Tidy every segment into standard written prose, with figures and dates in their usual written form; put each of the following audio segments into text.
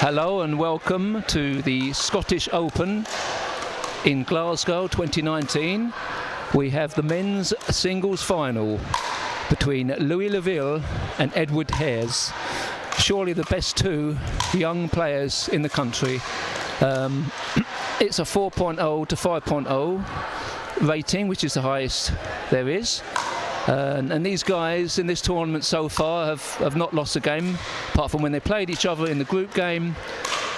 Hello and welcome to the Scottish Open in Glasgow 2019. We have the men's singles final between Louis LAVILLE and Edward Hares. Surely the best two young players in the country. It's a 4.0 to 5.0 rating, which is the highest there is. And these guys in this tournament so far have not lost a game, apart from when they played each other in the group game.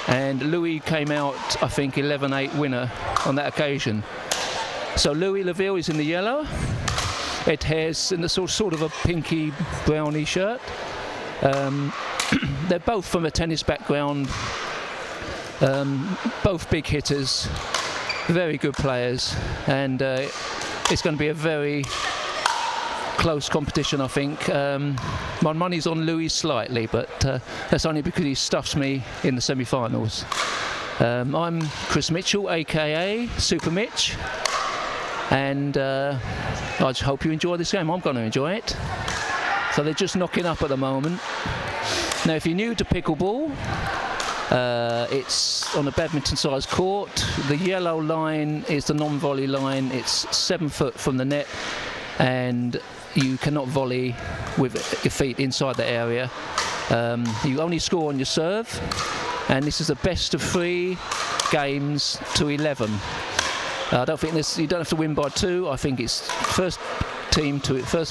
And Louis came out, I think, 11-8 winner on that occasion. So Louis LAVILLE is in the yellow. Ed Hares in the sort of a pinky browny shirt. They're both from a tennis background, both big hitters, very good players, and it's going to be a very close competition, I think. My money's on Louis slightly, but that's only because he stuffs me in the semi-finals. I'm Chris Mitchell, aka Super Mitch, and I just hope you enjoy this game. I'm going to enjoy it. So they're just knocking up at the moment. Now, if you're new to pickleball, it's on a badminton-sized court. The yellow line is the non-volley line. It's 7 foot from the net, and you cannot volley with your feet inside the area. You only score on your serve, and this is the best of 3 games to 11. I don't think you don't have to win by 2. I think it's first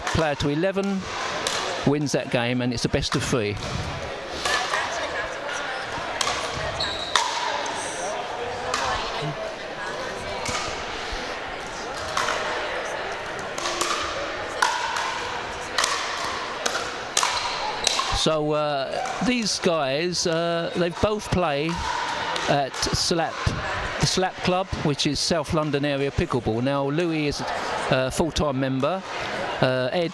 player to 11 wins that game, and it's a best of 3. So these guys, they both play at the Slap Club, which is South London area pickleball. Now Louis is a full-time member. Ed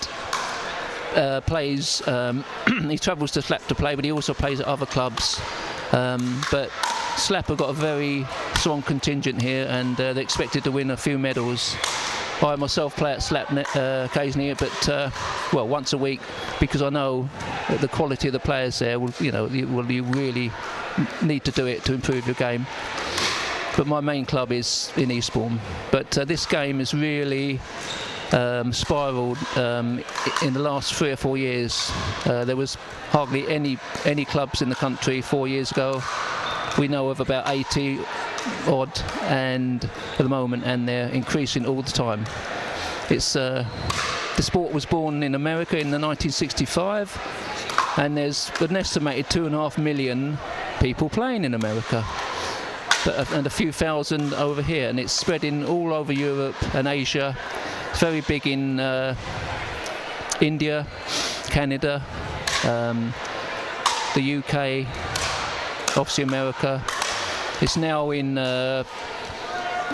plays, he travels to Slap to play, but he also plays at other clubs. But Slap have got a very strong contingent here, and they're expected to win a few medals. I myself play at Slap occasionally, but well, once a week, because I know that the quality of the players there will, you really need to do it to improve your game. But my main club is in Eastbourne. But this game has really spiralled in the last 3 or 4 years. There was hardly any clubs in the country 4 years ago. We know of about 80 odd, and at the moment, and they're increasing all the time. It's the sport was born in America in the 1965, and there's an estimated 2.5 million people playing in America, and a few thousand over here, and it's spreading all over Europe and Asia. It's very big in India, Canada, the UK, obviously America. It's now in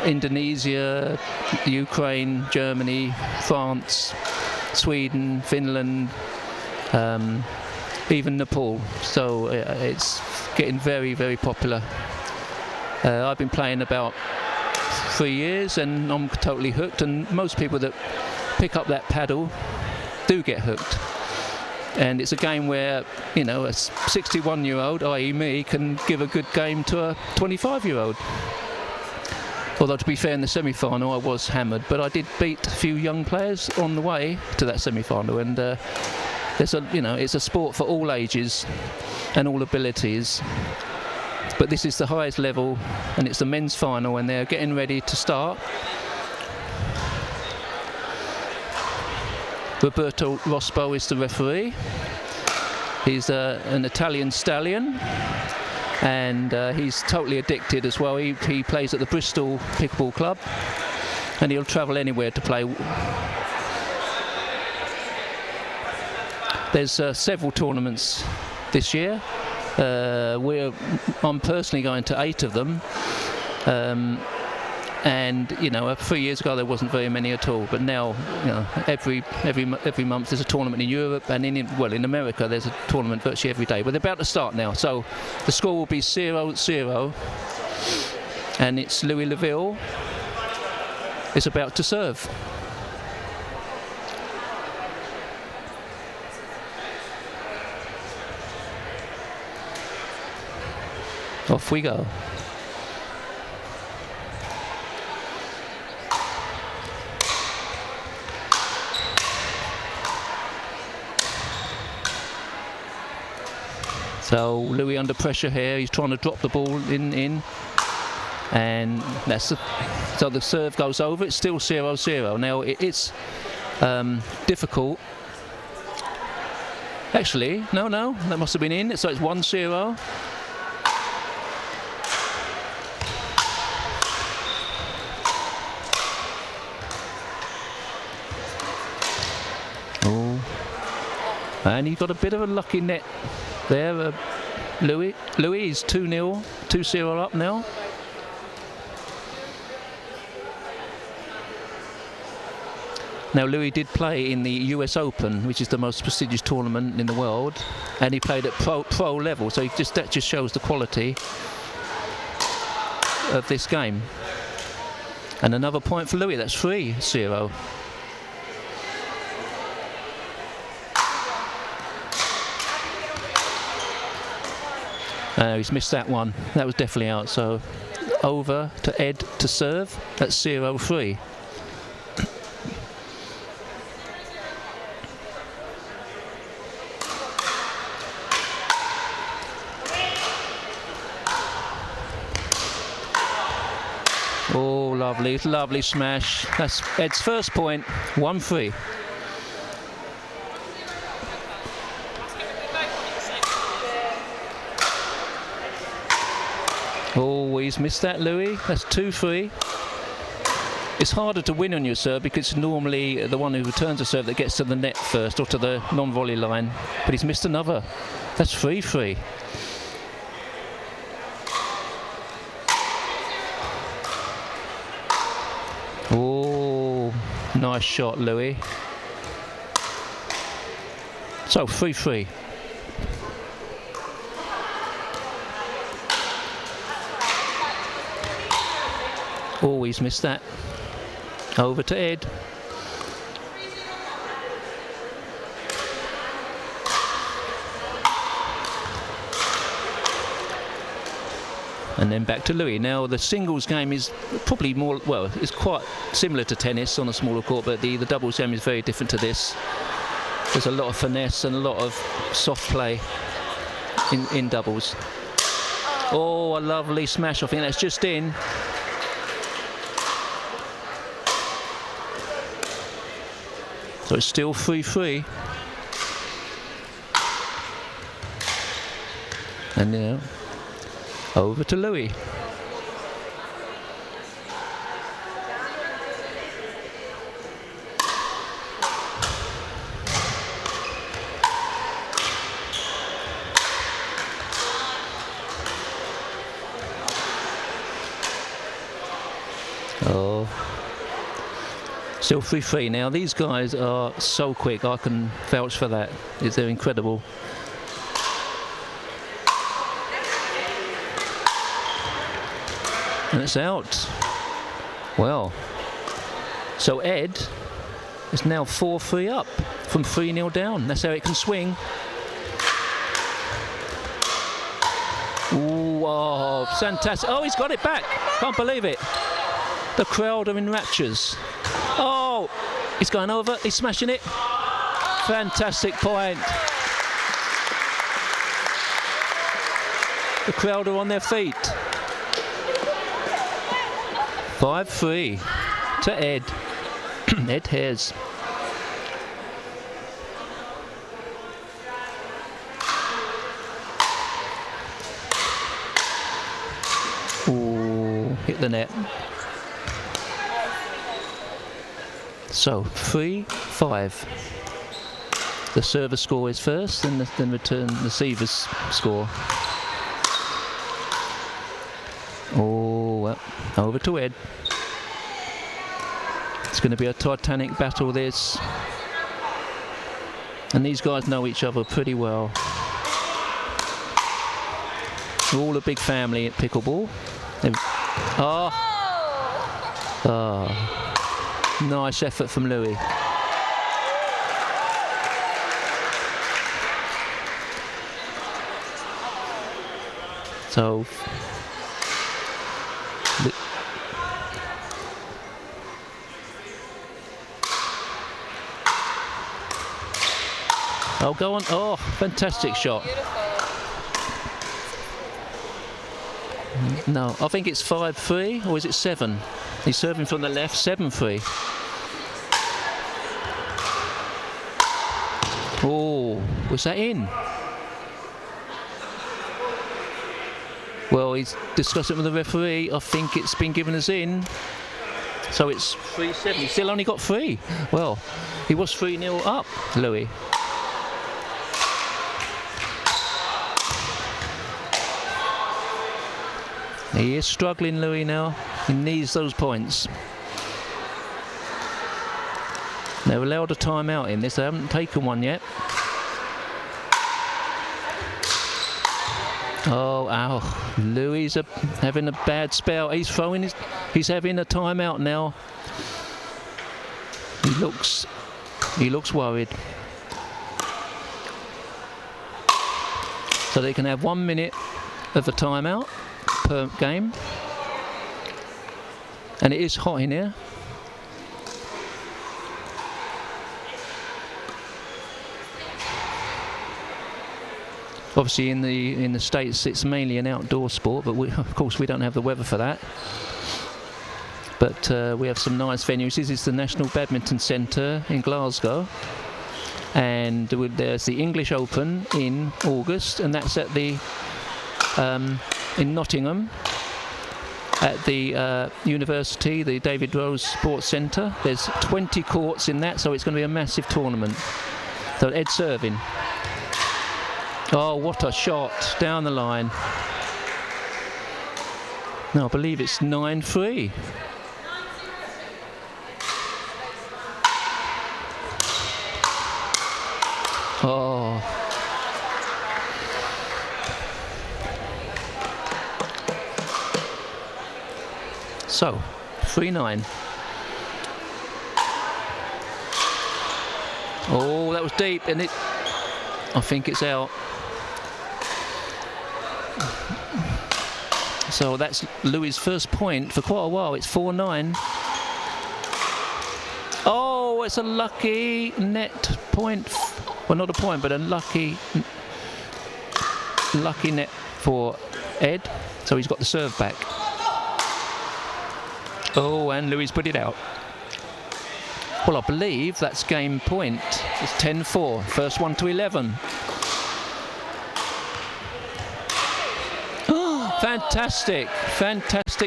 Indonesia, Ukraine, Germany, France, Sweden, Finland, even Nepal. So it's getting very, very popular. I've been playing about 3 years, and I'm totally hooked. And most people that pick up that paddle do get hooked. And it's a game where, a 61-year-old, i.e. me, can give a good game to a 25-year-old. Although, to be fair, in the semi-final I was hammered, but I did beat a few young players on the way to that semi-final. And it's a sport for all ages and all abilities. But this is the highest level, and it's the men's final, and they're getting ready to start. Roberto Rospo is the referee. He's an Italian stallion, and he's totally addicted as well. He plays at the Bristol Pickleball Club, and he'll travel anywhere to play. There's several tournaments this year. I'm personally going to 8 of them. And 3 years ago there wasn't very many at all, but now every month there's a tournament in Europe, and in America there's a tournament virtually every day. But they're about to start now, so the score will be 0-0, and it's Louis LAVILLE is about to serve. Off we go. So Louis under pressure here. He's trying to drop the ball in. And that's so the serve goes over. It's still 0-0. Now it's difficult. Actually, no, that must have been in. So it's 1-0. Oh, and he got a bit of a lucky net there. Louis is 2-0, 2-0 up now. Now Louis did play in the US Open, which is the most prestigious tournament in the world, and he played at pro level, so that just shows the quality of this game. And another point for Louis, that's 3-0. He's missed that one. That was definitely out, so over to Ed to serve. That's 0-3. Oh, lovely smash. That's Ed's first point, 1-3. Oh, he's missed that, Louis. That's 2-3. It's harder to win on your serve because it's normally the one who returns a serve that gets to the net first or to the non-volley line. But he's missed another. That's 3-3. Oh, nice shot, Louis. So 3-3. Oh, he's missed that. Over to Ed. And then back to Louis. Now the singles game is probably more, well, it's quite similar to tennis on a smaller court, but the doubles game is very different to this. There's a lot of finesse and a lot of soft play in doubles. Oh, a lovely smash. I think that's just in. So it's still 3-3. And now over to Louis. Oh. Still 3-3. Now these guys are so quick. I can vouch for that. They're incredible. And it's out. Well, so Ed is now 4-3 up from 3-0 down. That's how it can swing. Ooh, oh, fantastic. Oh, he's got it back. Can't believe it. The crowd are in raptures. Oh, he's going over. He's smashing it. Fantastic point. The crowd are on their feet. 5-3 to Ed. Ed Hares. Ooh, hit the net. So 3-5. The server score is first, and then return the receiver's score. Oh, well, over to Ed. It's going to be a titanic battle, this. And these guys know each other pretty well. We're all a big family at pickleball. Nice effort from Louis. So oh, go on. Oh, fantastic shot. No, I think it's 5-3, or is it 7? He's serving from the left, 7-3. Oh, was that in? Well, he's discussing it with the referee. I think it's been given as in. So it's 3-7. He's still only got 3. Well, he was 3-0 up, Louis. He is struggling, Louis, now. He needs those points. They're allowed a timeout in this. They haven't taken one yet. Oh, ow. Louis having a bad spell. He's throwing he's having a timeout now. He looks worried. So they can have 1 minute of a timeout per game. And it is hot in here. Obviously in the States it's mainly an outdoor sport, but of course we don't have the weather for that. But we have some nice venues. This is the National Badminton Centre in Glasgow, and there's the English Open in August, and that's at the in Nottingham at the university, the David Rose Sports Centre. There's 20 courts in that, so it's going to be a massive tournament. So Ed serving. Oh, what a shot down the line. No, I believe it's 9-3. Oh. So, 3-9. Oh, that was deep, and I think it's out. So that's Louis' first point for quite a while. It's 4-9. Oh, it's a lucky net point. Well, not a point, but a lucky net for Ed. So he's got the serve back. Oh, and Louis put it out. Well, I believe that's game point. It's 10-4. First one to 11. Fantastic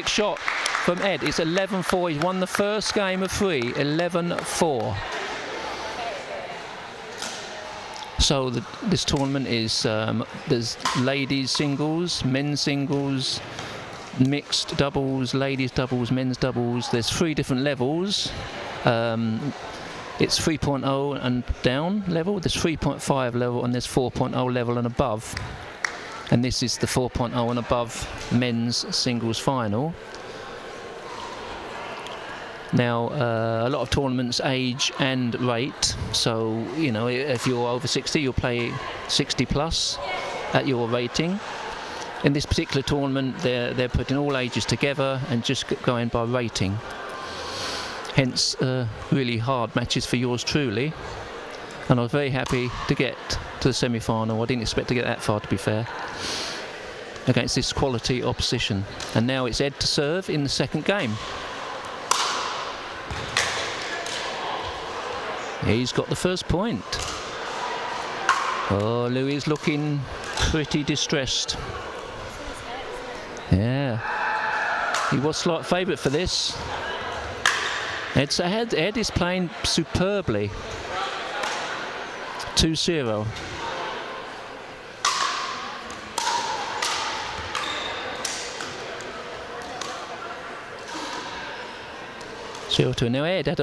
shot from Ed. It's 11-4. He's won the first game of 3. 11-4. So this tournament is there's ladies singles, men's singles, mixed doubles, ladies doubles, men's doubles. There's 3 different levels. It's 3.0 and down level. There's 3.5 level, and there's 4.0 level and above. And this is the 4.0 and above men's singles final. Now, a lot of tournaments age and rate. So, you know, if you're over 60, you'll play 60 plus at your rating. In this particular tournament, they're putting all ages together and just going by rating. Hence, really hard matches for yours truly. And I was very happy to get to the semi-final. I didn't expect to get that far, to be fair, against this quality opposition. And now it's Ed to serve in the second game. He's got the first point. Oh, Louis is looking pretty distressed. Yeah, he was slight favourite for this. Ed is playing superbly. 2-0. Now Ed had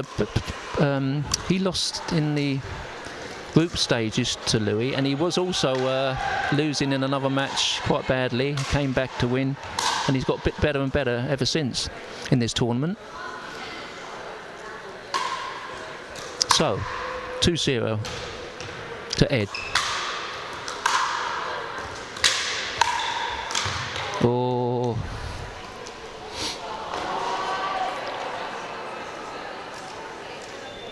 he lost in the group stages to Louis, and he was also losing in another match quite badly. He came back to win, and he's got a bit better and better ever since in this tournament. So, 2-0 to Ed. Oh.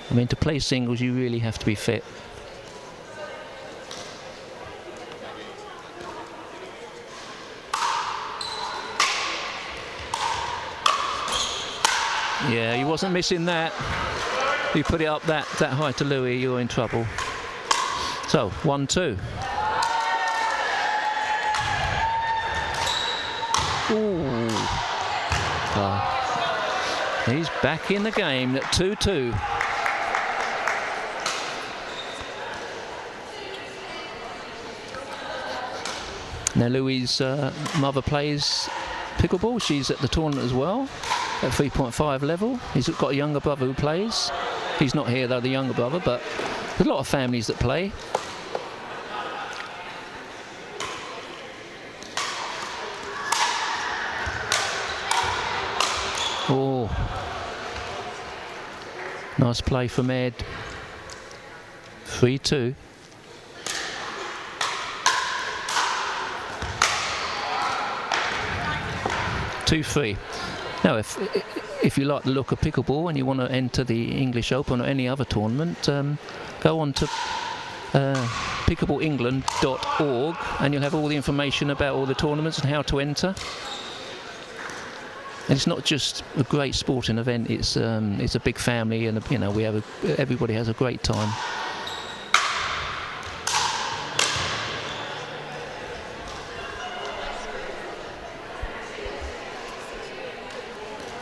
I mean, to play singles, you really have to be fit. Yeah, he wasn't missing that. You put it up that high to Louis, you're in trouble. So, 1-2. Ooh. He's back in the game at 2-2. Now Louis' mother plays pickleball. She's at the tournament as well, at 3.5 level. He's got a younger brother who plays. He's not here though, the younger brother, but there's a lot of families that play. Oh, nice play from Ed. 3-2. Now, if you like the look of pickleball and you want to enter the English Open or any other tournament, go on to pickleballengland.org and you'll have all the information about all the tournaments and how to enter. And it's not just a great sporting event; it's a big family, and you know everybody has a great time.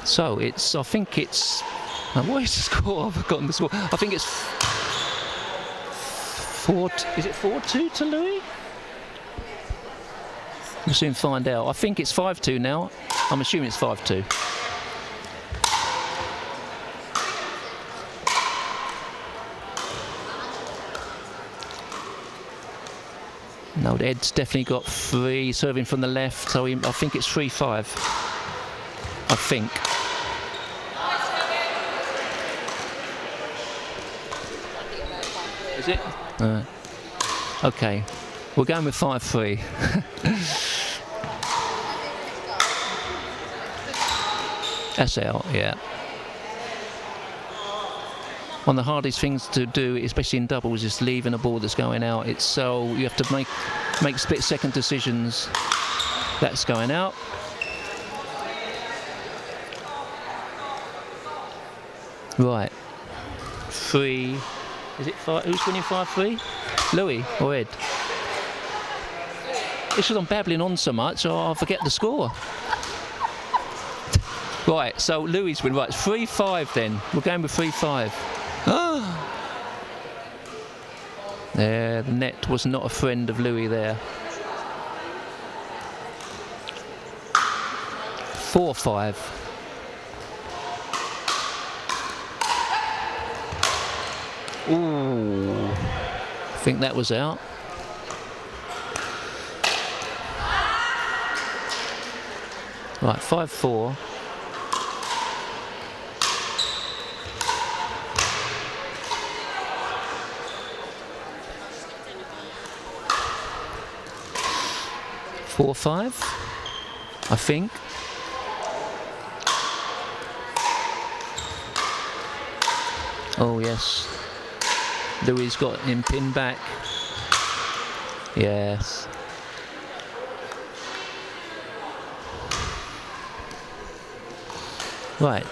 So I think it's, what is the score? I've forgotten the score. I think it's 4-2 to Louis? We'll soon find out. I think it's 5-2 now. I'm assuming it's 5-2. No, Ed's definitely got 3 serving from the left, so I think it's 3-5. I think. Is it? Okay, we're going with 5-3. That's out, yeah. One of the hardest things to do, especially in doubles, is leaving a ball that's going out. It's so you have to make split-second decisions. That's going out. Right. 3. Is it 5? Who's winning 5-3? Louis or Ed? It's because I'm babbling on so much, I forget the score. Right, so Louis win. Right, 3-5 then. We're going with 3-5. There, the net was not a friend of Louis there. 4-5. Ooh, I think that was out. Right, 5-4. Four, 5, I think. Oh yes, Louis got him pinned back. Yes. Right.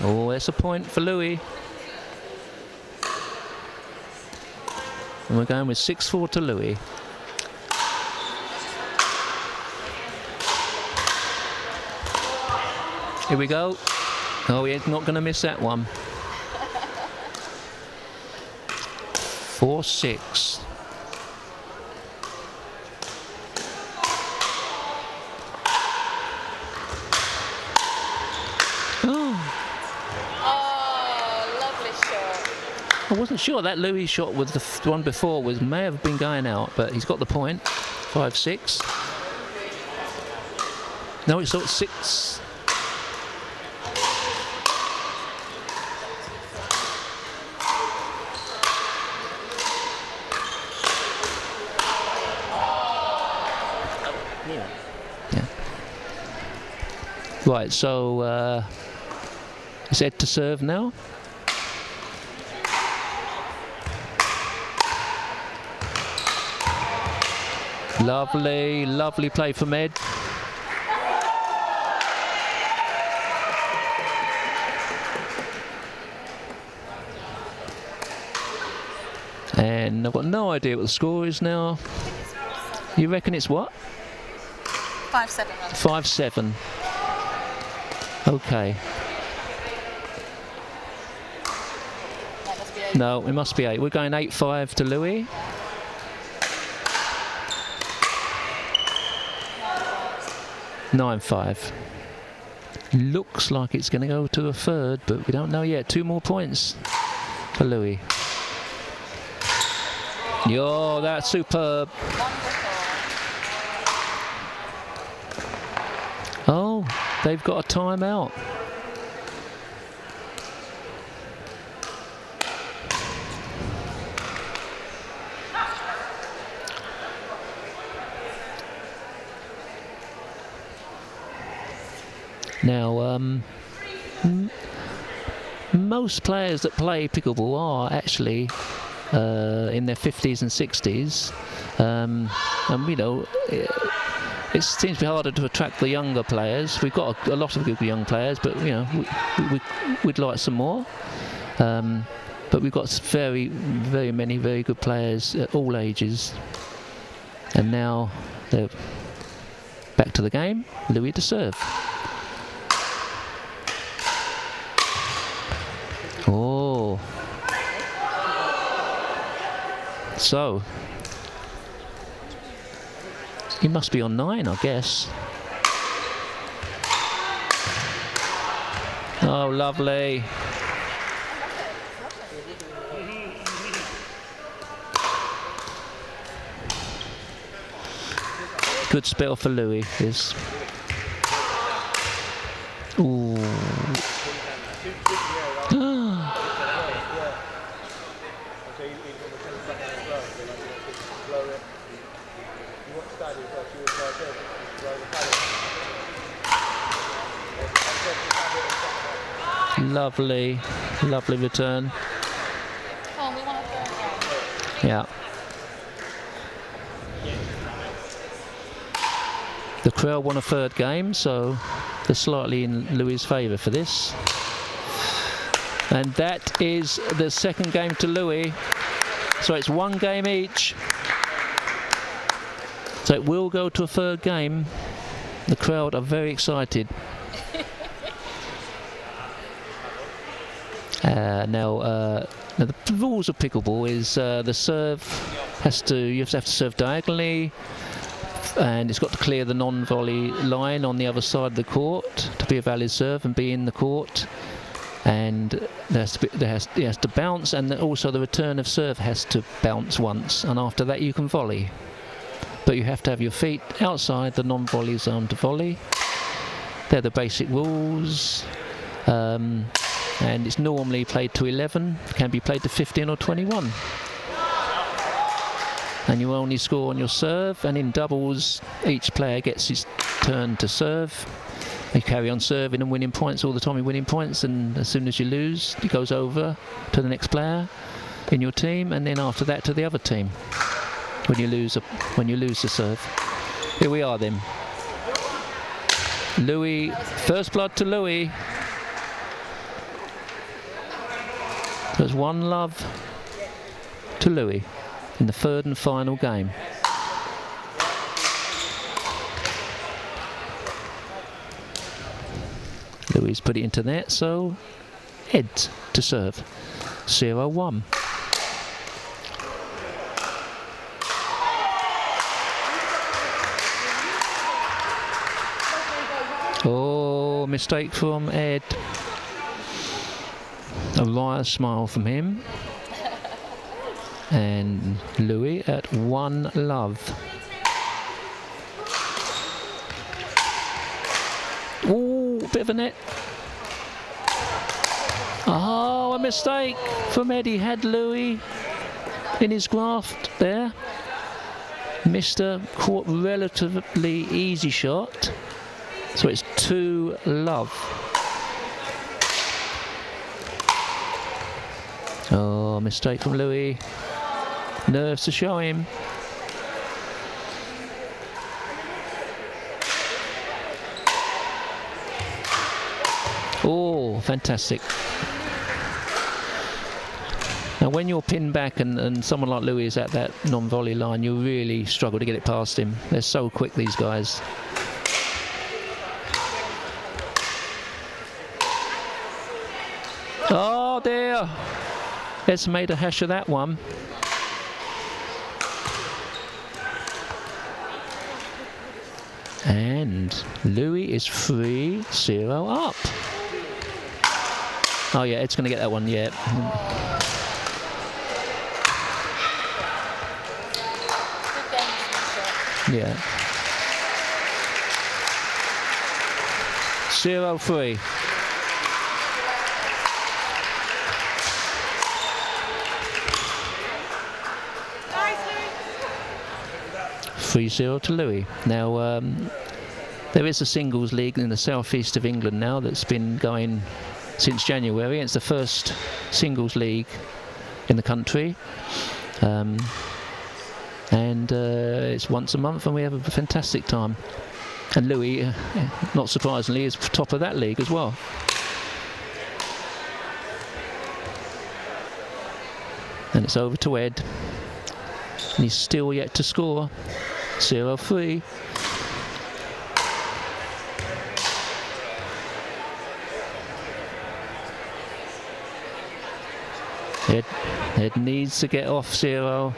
Oh, that's a point for Louis. And we're going with 6-4 to Louis. Here we go. Oh, he's not going to miss that one. 4-6. I wasn't sure that Louis shot with the one before may have been going out, but he's got the point. 5-6. No, it's 6. Right, so it's Ed to serve now. Lovely, lovely play from Ed. And I've got no idea what the score is now. You reckon it's what? 5-7. 5-7. Okay. No, it must be 8. We're going 8-5 to Louis. 9-5. Looks like it's going to go to a third, but we don't know yet. 2 more points for Louis. Yo, that's superb. Oh, they've got a timeout. Now, most players that play pickleball are actually in their 50s and 60s, and you know, it seems to be harder to attract the younger players. We've got a lot of good young players, but you know, we'd like some more. But we've got very many very good players at all ages. And now they're back to the game. Louis to serve. Oh. So he must be on 9, I guess. Oh, lovely. Good spell for Louis. Is. Ooh. Lovely, lovely return. Oh, we want a third game. Yeah. The crowd won a third game, so they're slightly in Louis' favour for this. And that is the second game to Louis. So it's 1 game each. So it will go to a third game. The crowd are very excited. Now the rules of pickleball is the serve you have to serve diagonally, and it's got to clear the non-volley line on the other side of the court to be a valid serve and be in the court. And it has to bounce, and also the return of serve has to bounce once, and after that you can volley. But you have to have your feet outside the non-volley zone to volley. They're the basic rules. And it's normally played to 11, can be played to 15 or 21. And you only score on your serve, and in doubles each player gets his turn to serve. You carry on serving and winning points all the time. You're winning points, and as soon as you lose, it goes over to the next player in your team, and then after that to the other team when you lose the serve. Here we are then. Louis, first blood to Louis. There's 1-love to Louis in the third and final game. Louis put it into net, so Ed to serve. 0-1. Oh, mistake from Ed. A wry smile from him. And Louis at 1-love. Ooh, bit of a net. Oh, a mistake from Ed. He had Louis in his graft there. Missed a relatively easy shot. So it's 2-love. Oh, mistake from Louis. Nerves to show him. Oh, fantastic. Now, when you're pinned back and someone like Louis is at that non-volley line, you really struggle to get it past him. They're so quick, these guys. Oh, dear. Let's made a hash of that one. And Louis is 3-0 up. Oh, yeah, it's going to get that one, yeah. Yeah. 0-3. Nice, Louis. 3-0 to Louis. Now, there is a singles league in the southeast of England now that's been going since January. It's the first singles league in the country. And it's once a month and we have a fantastic time. And Louis, not surprisingly, is top of that league as well. And it's over to Ed. And he's still yet to score. 0-3. Ed needs to get off 0.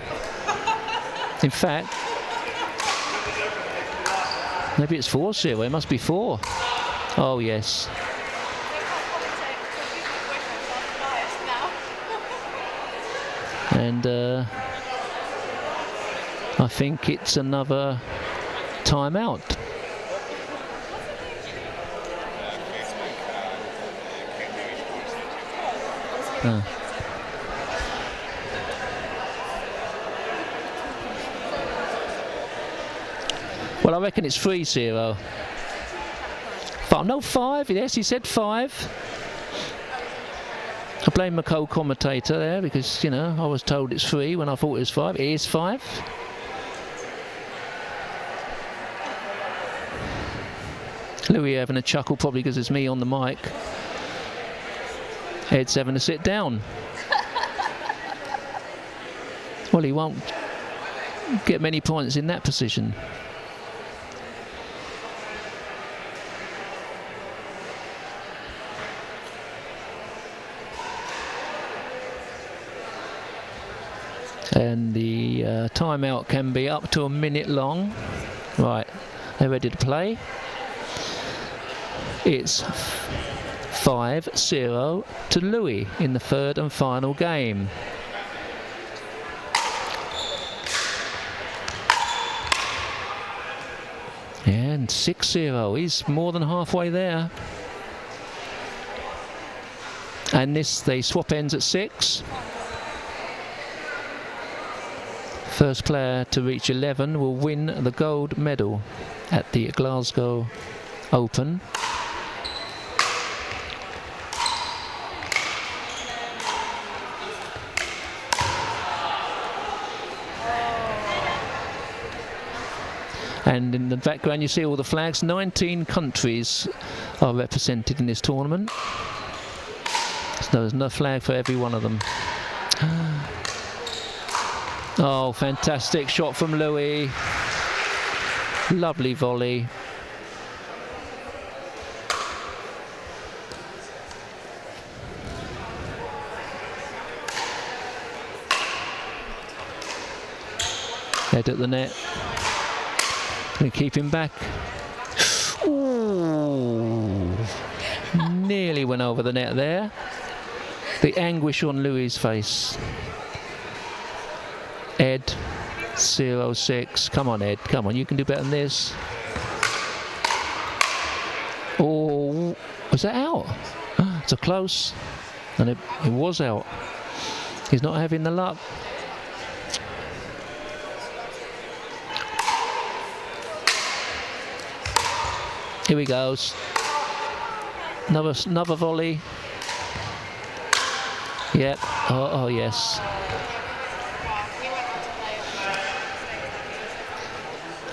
In fact, maybe it's 4-0. It must be 4. Oh, yes. And I think it's another timeout. Well, I reckon it's 3-0. But no, 5. Yes, he said 5. I blame my co-commentator there because, you know, I was told it's 3 when I thought it was 5. It is 5. Louis having a chuckle probably because it's me on the mic. Ed's having to sit down. Well, he won't get many points in that position. And the timeout can be up to a minute long. Right, they're ready to play. It's 5-0 to Louis in the third and final game. And 6-0, he's more than halfway there. And this, they swap ends at 6. First player to reach 11 will win the gold medal at the Glasgow Open. And in the background you see all the flags. 19 countries are represented in this tournament. So there's no flag for every one of them. Oh, fantastic shot from Louis. Lovely volley. Head at the net. Gonna keep him back. Ooh. Nearly went over the net there. The anguish on Louis' face. Ed, 0-6. Come on, Ed. Come on, you can do better than this. Oh, was that out? It's a close. And it was out. He's not having the luck. Here we go. Another volley. Yep. Oh yes.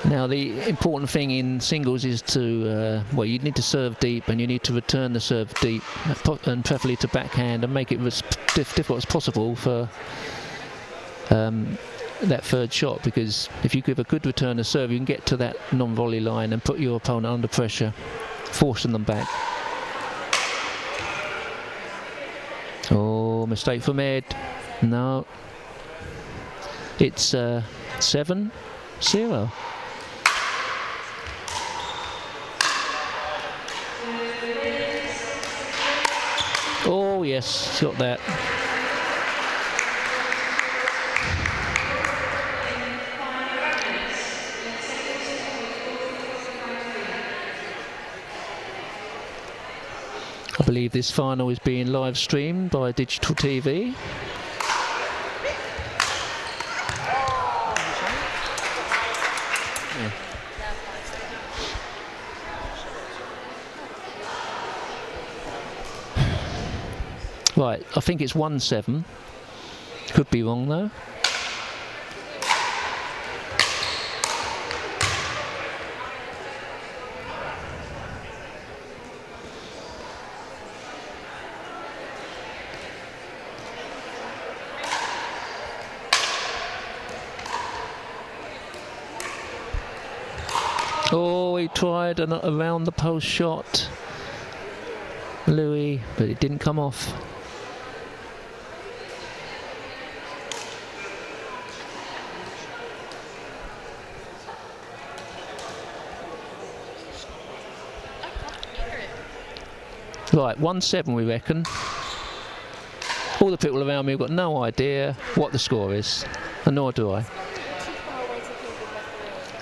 Now the important thing in singles is to, well, you need to serve deep and you need to return the serve deep, and preferably to backhand, and make it as difficult as possible for that third shot, because if you give a good return of serve, you can get to that non-volley line and put your opponent under pressure, forcing them back. Oh, mistake from Ed. No. It's 7-0. Oh yes, got that. I believe this final is being live streamed by digital TV. Yeah. Right, I think it's 1-7. Could be wrong though. Oh, he tried an around the post shot, Louis, but it didn't come off. Right, 1-7 we reckon. All the people around me have got no idea what the score is, and nor do I.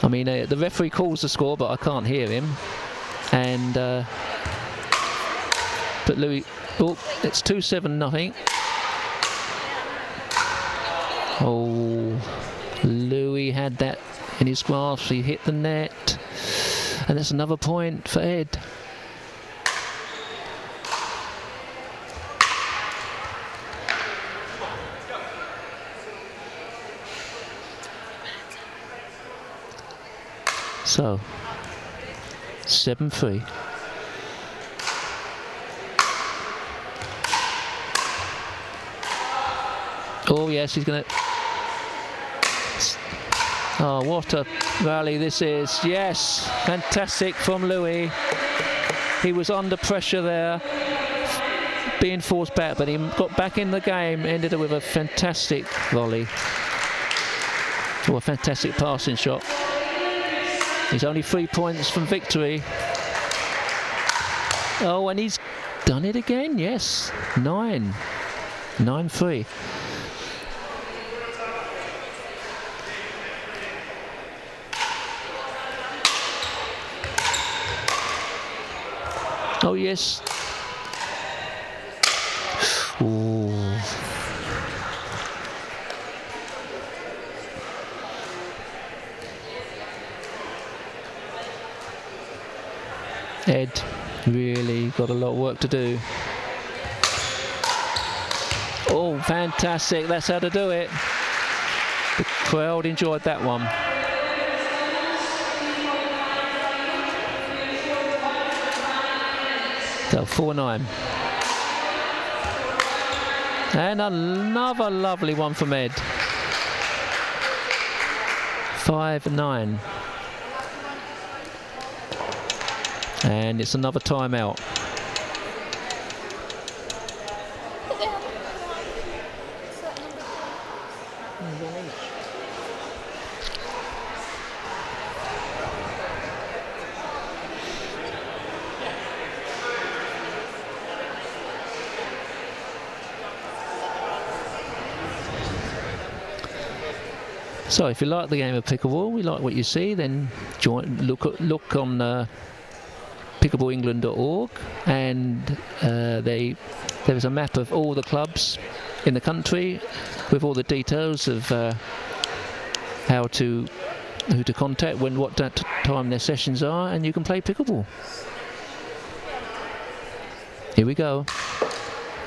I mean, the referee calls the score, but I can't hear him. And but Louis, oh, it's 2-7 nothing. Oh, Louis had that in his grasp. He hit the net, and that's another point for Ed. So, 7-3. Oh yes, he's going to... Oh, what a rally this is. Yes, fantastic from Louis. He was under pressure there, being forced back, but he got back in the game, ended up with a fantastic volley. Or a fantastic passing shot. He's only 3 points from victory. Oh, and he's done it again, yes. 9-3. Oh, yes. Ooh. Ed really got a lot of work to do. Oh, fantastic. That's how to do it. The crowd enjoyed that one. So 4-9. And another lovely one from Ed. 5-9. And it's another timeout. So if you like the game of pickleball, we like what you see, then look on pickleballengland.org, and there is a map of all the clubs in the country with all the details of how to who to contact, what time their sessions are, and you can play pickleball. Here we go.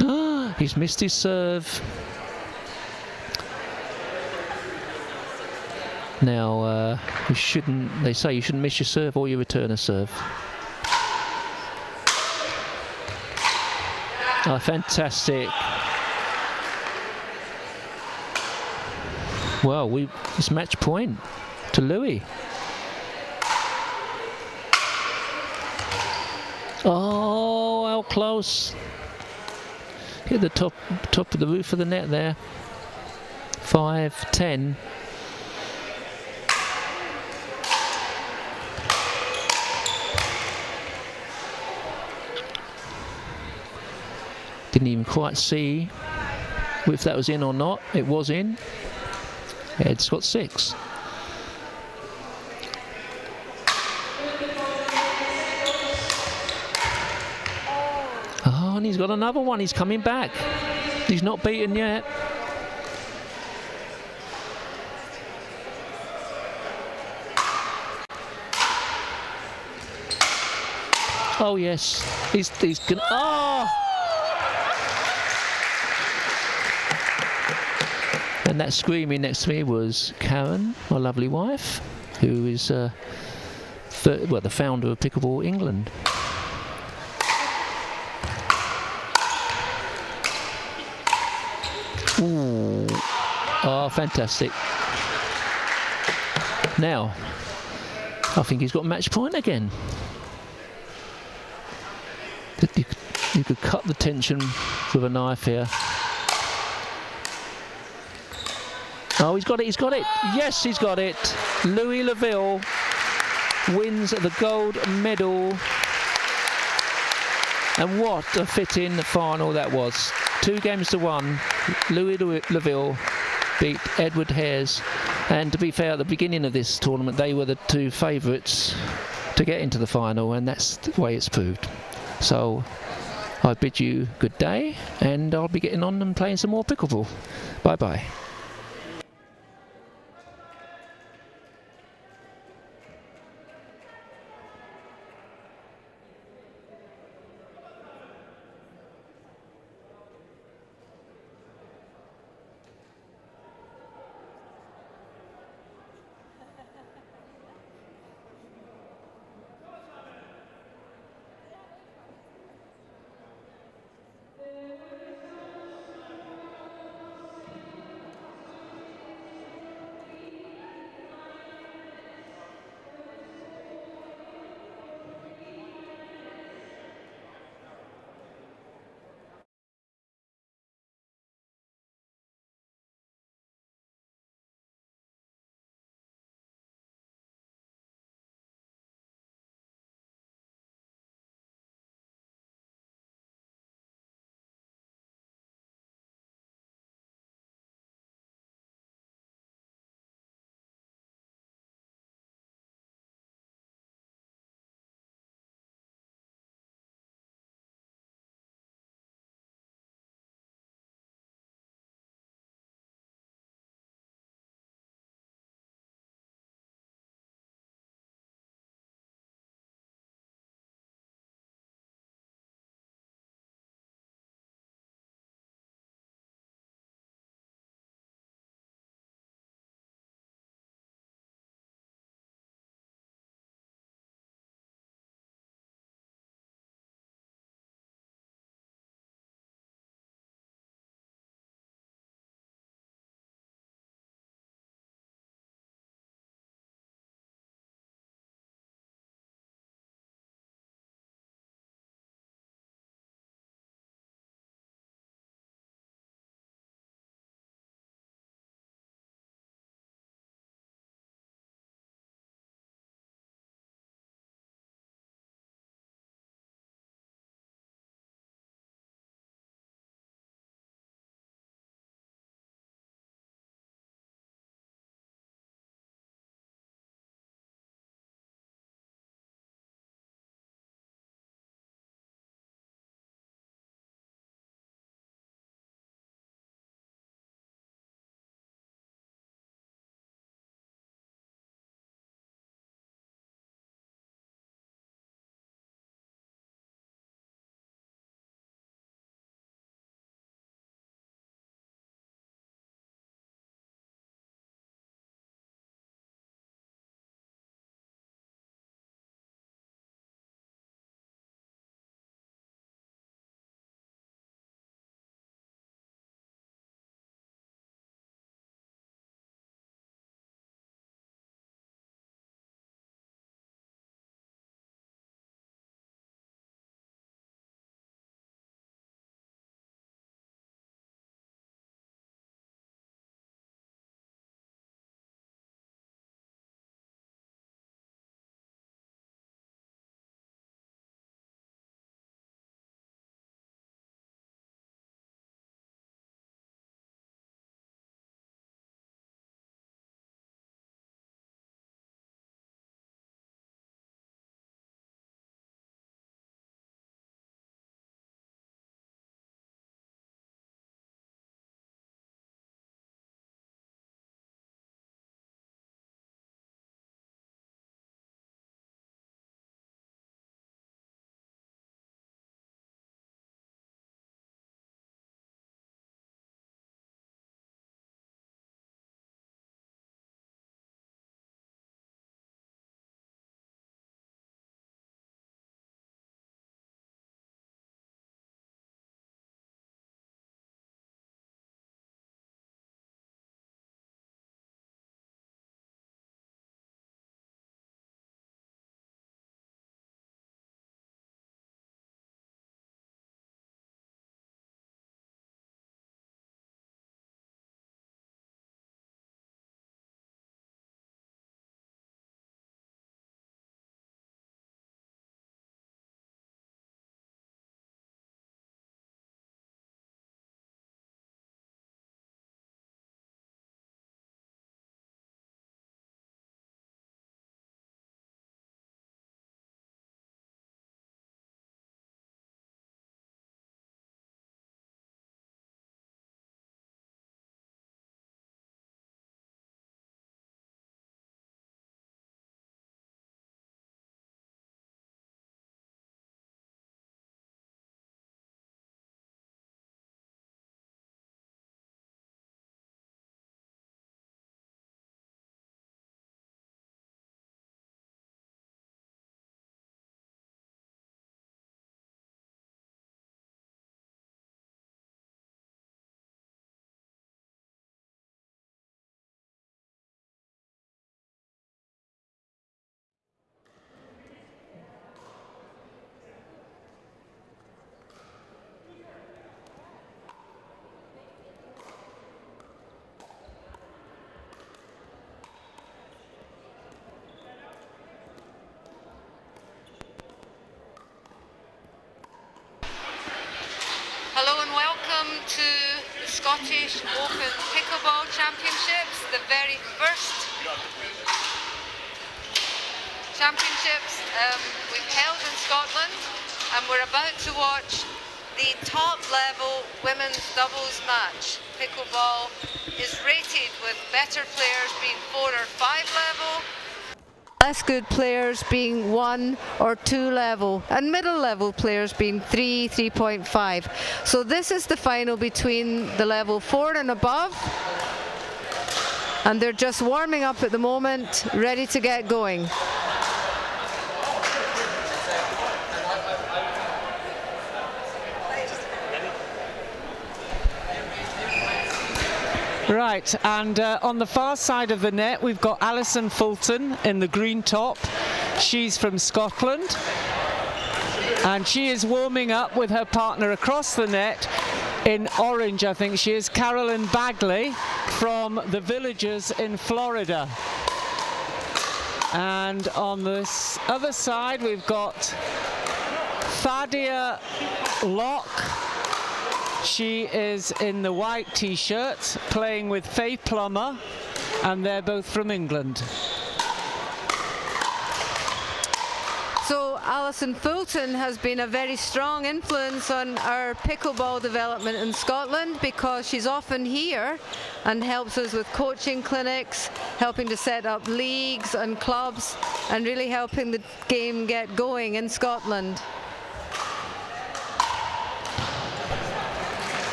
Ah, he's missed his serve. Now, they say you shouldn't miss your serve or your return a serve. Oh, fantastic. Well, it's match point to Louis. Oh, how close. Hit the top of the roof of the net there. 5-10. Didn't even quite see if that was in or not. It was in. Ed's got 6. Oh, and he's got another one. He's coming back. He's not beaten yet. Oh yes, he's gonna. Oh! And that screaming next to me was Karen, my lovely wife, who is the founder of Pickleball England. Ooh. Oh, fantastic. Now, I think he's got match point again. You could cut the tension with a knife here. Oh, he's got it, Yes, he's got it. Louis LAVILLE wins the gold medal. And what a fitting final that was. 2-1. Louis LAVILLE beat Edward Hares. And to be fair, at the beginning of this tournament, they were the 2 favourites to get into the final, and that's the way it's proved. So I bid you good day, and I'll be getting on and playing some more pickleball. Bye-bye. to the Scottish Open Pickleball Championships, the very first championships we've held in Scotland, and we're about to watch the top level women's doubles match. Pickleball is rated with better players being 4 or 5 level, less good players being 1 or 2 level, and middle level players being 3, 3.5. So this is the final between the level 4 and above, and they're just warming up at the moment, ready to get going. Right, and on the far side of the net we've got Alison Fulton in the green top. She's from Scotland, and she is warming up with her partner across the net in orange, I think she is, Carolyn Bagley from the Villagers in Florida. And on this other side we've got Fadia Locke. She is in the white t-shirt playing with Faye Plummer, and they're both from England. So Alison Fulton has been a very strong influence on our pickleball development in Scotland, because she's often here and helps us with coaching clinics, helping to set up leagues and clubs, and really helping the game get going in Scotland.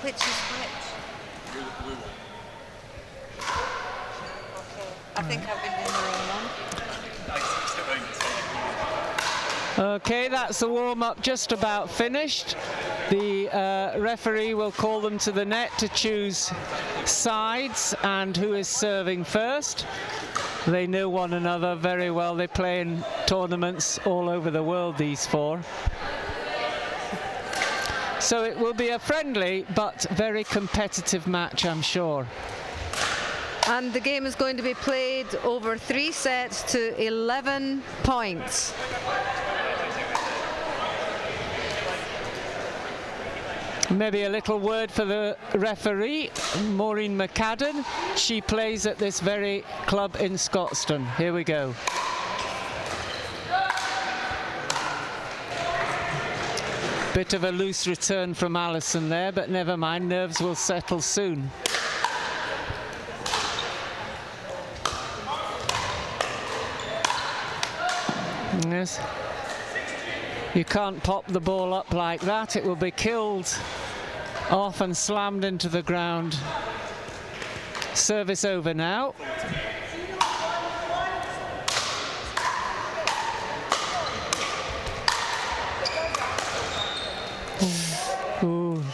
Which is which? You're the blue one. Okay. I think I've been in the wrong one. Okay, that's the warm-up just about finished. The referee will call them to the net to choose sides and who is serving first. They know one another very well. They play in tournaments all over the world, these four. So it will be a friendly but very competitive match, I'm sure. And the game is going to be played over 3 sets to 11 points. Maybe a little word for the referee, Maureen McCadden. She plays at this very club in Scotstoun. Here we go. Bit of a loose return from Alison there, but never mind, nerves will settle soon. Yes. You can't pop the ball up like that, it will be killed off and slammed into the ground. Service over now.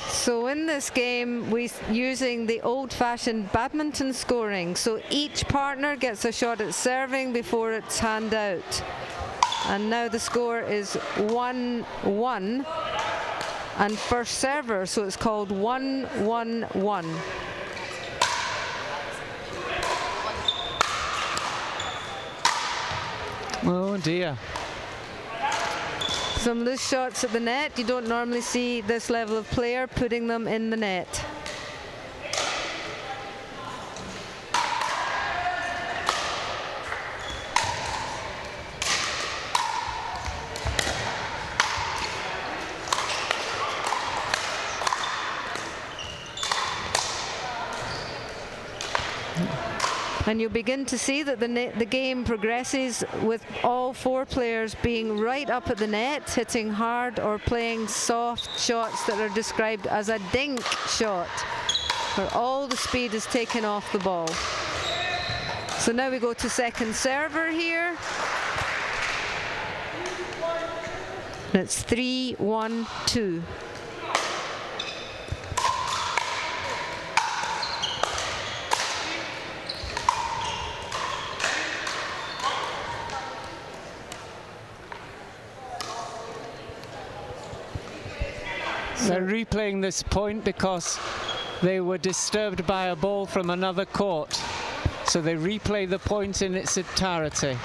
So in this game, we're using the old-fashioned badminton scoring. So each partner gets a shot at serving before it's hand out. And now the score is 1-1 and first server, so it's called 1-1-1. Oh dear. Some loose shots at the net. You don't normally see this level of player putting them in the net. And you'll begin to see that the game progresses with all 4 players being right up at the net, hitting hard or playing soft shots that are described as a dink shot, where all the speed is taken off the ball. So now we go to second server here. And it's 3-1-2. They're replaying this point because they were disturbed by a ball from another court. So they replay the point in its entirety.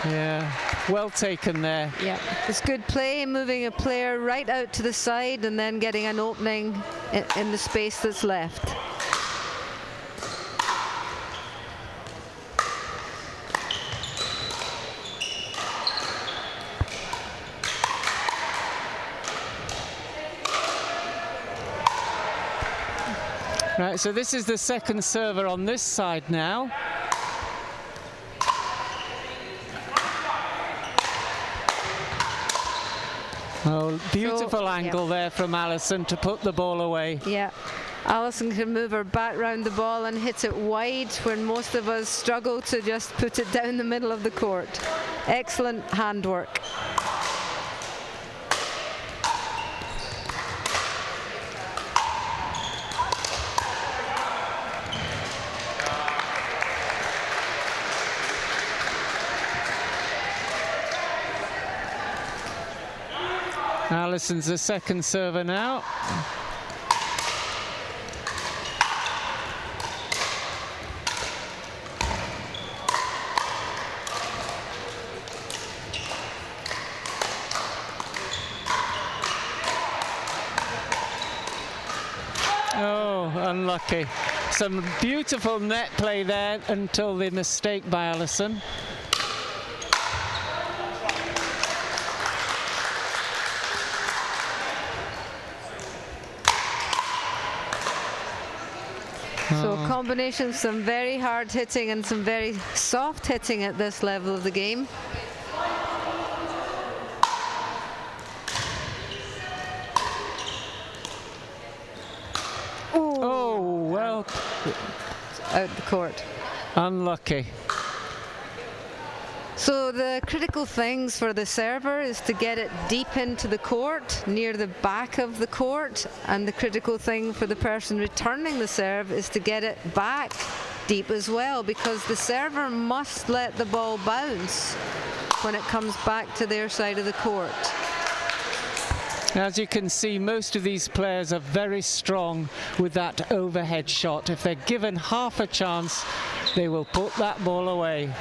Yeah, well taken there. Yeah, it's good play, moving a player right out to the side and then getting an opening in the space that's left. Right, so this is the second server on this side now. Oh, beautiful angle there from Alison to put the ball away. Yeah, Alison can move her back round the ball and hit it wide when most of us struggle to just put it down the middle of the court. Excellent handwork. Alison's the second server now. Oh, unlucky. Some beautiful net play there until the mistake by Alison. So a combination of some very hard hitting and some very soft hitting at this level of the game. Oh, well. Out the court. Unlucky. So the critical things for the server is to get it deep into the court, near the back of the court, and the critical thing for the person returning the serve is to get it back deep as well, because the server must let the ball bounce when it comes back to their side of the court. As you can see, most of these players are very strong with that overhead shot. If they're given half a chance, they will put that ball away.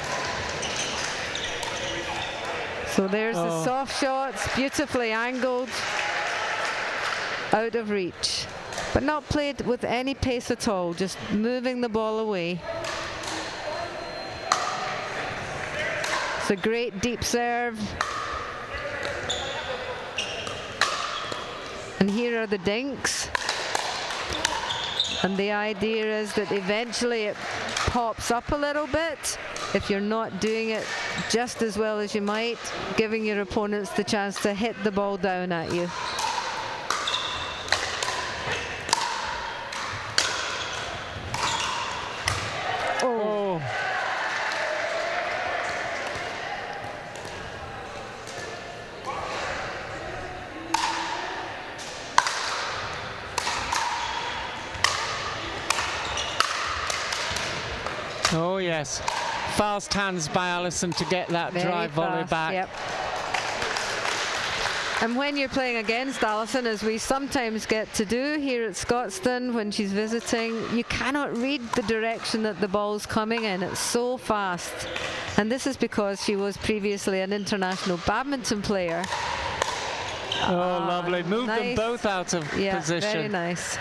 So there's the soft shots, beautifully angled, out of reach, but not played with any pace at all, just moving the ball away. It's a great deep serve. And here are the dinks. And the idea is that eventually it pops up a little bit. If you're not doing it just as well as you might, giving your opponents the chance to hit the ball down at you. Oh. Oh yes, fast hands by Alison to get that drive volley back. Yep. And when you're playing against Alison, as we sometimes get to do here at Scotstoun when she's visiting, you cannot read the direction that the ball's coming in. It's so fast. And this is because she was previously an international badminton player. Oh, lovely. Move them nice. both out of position. Very nice.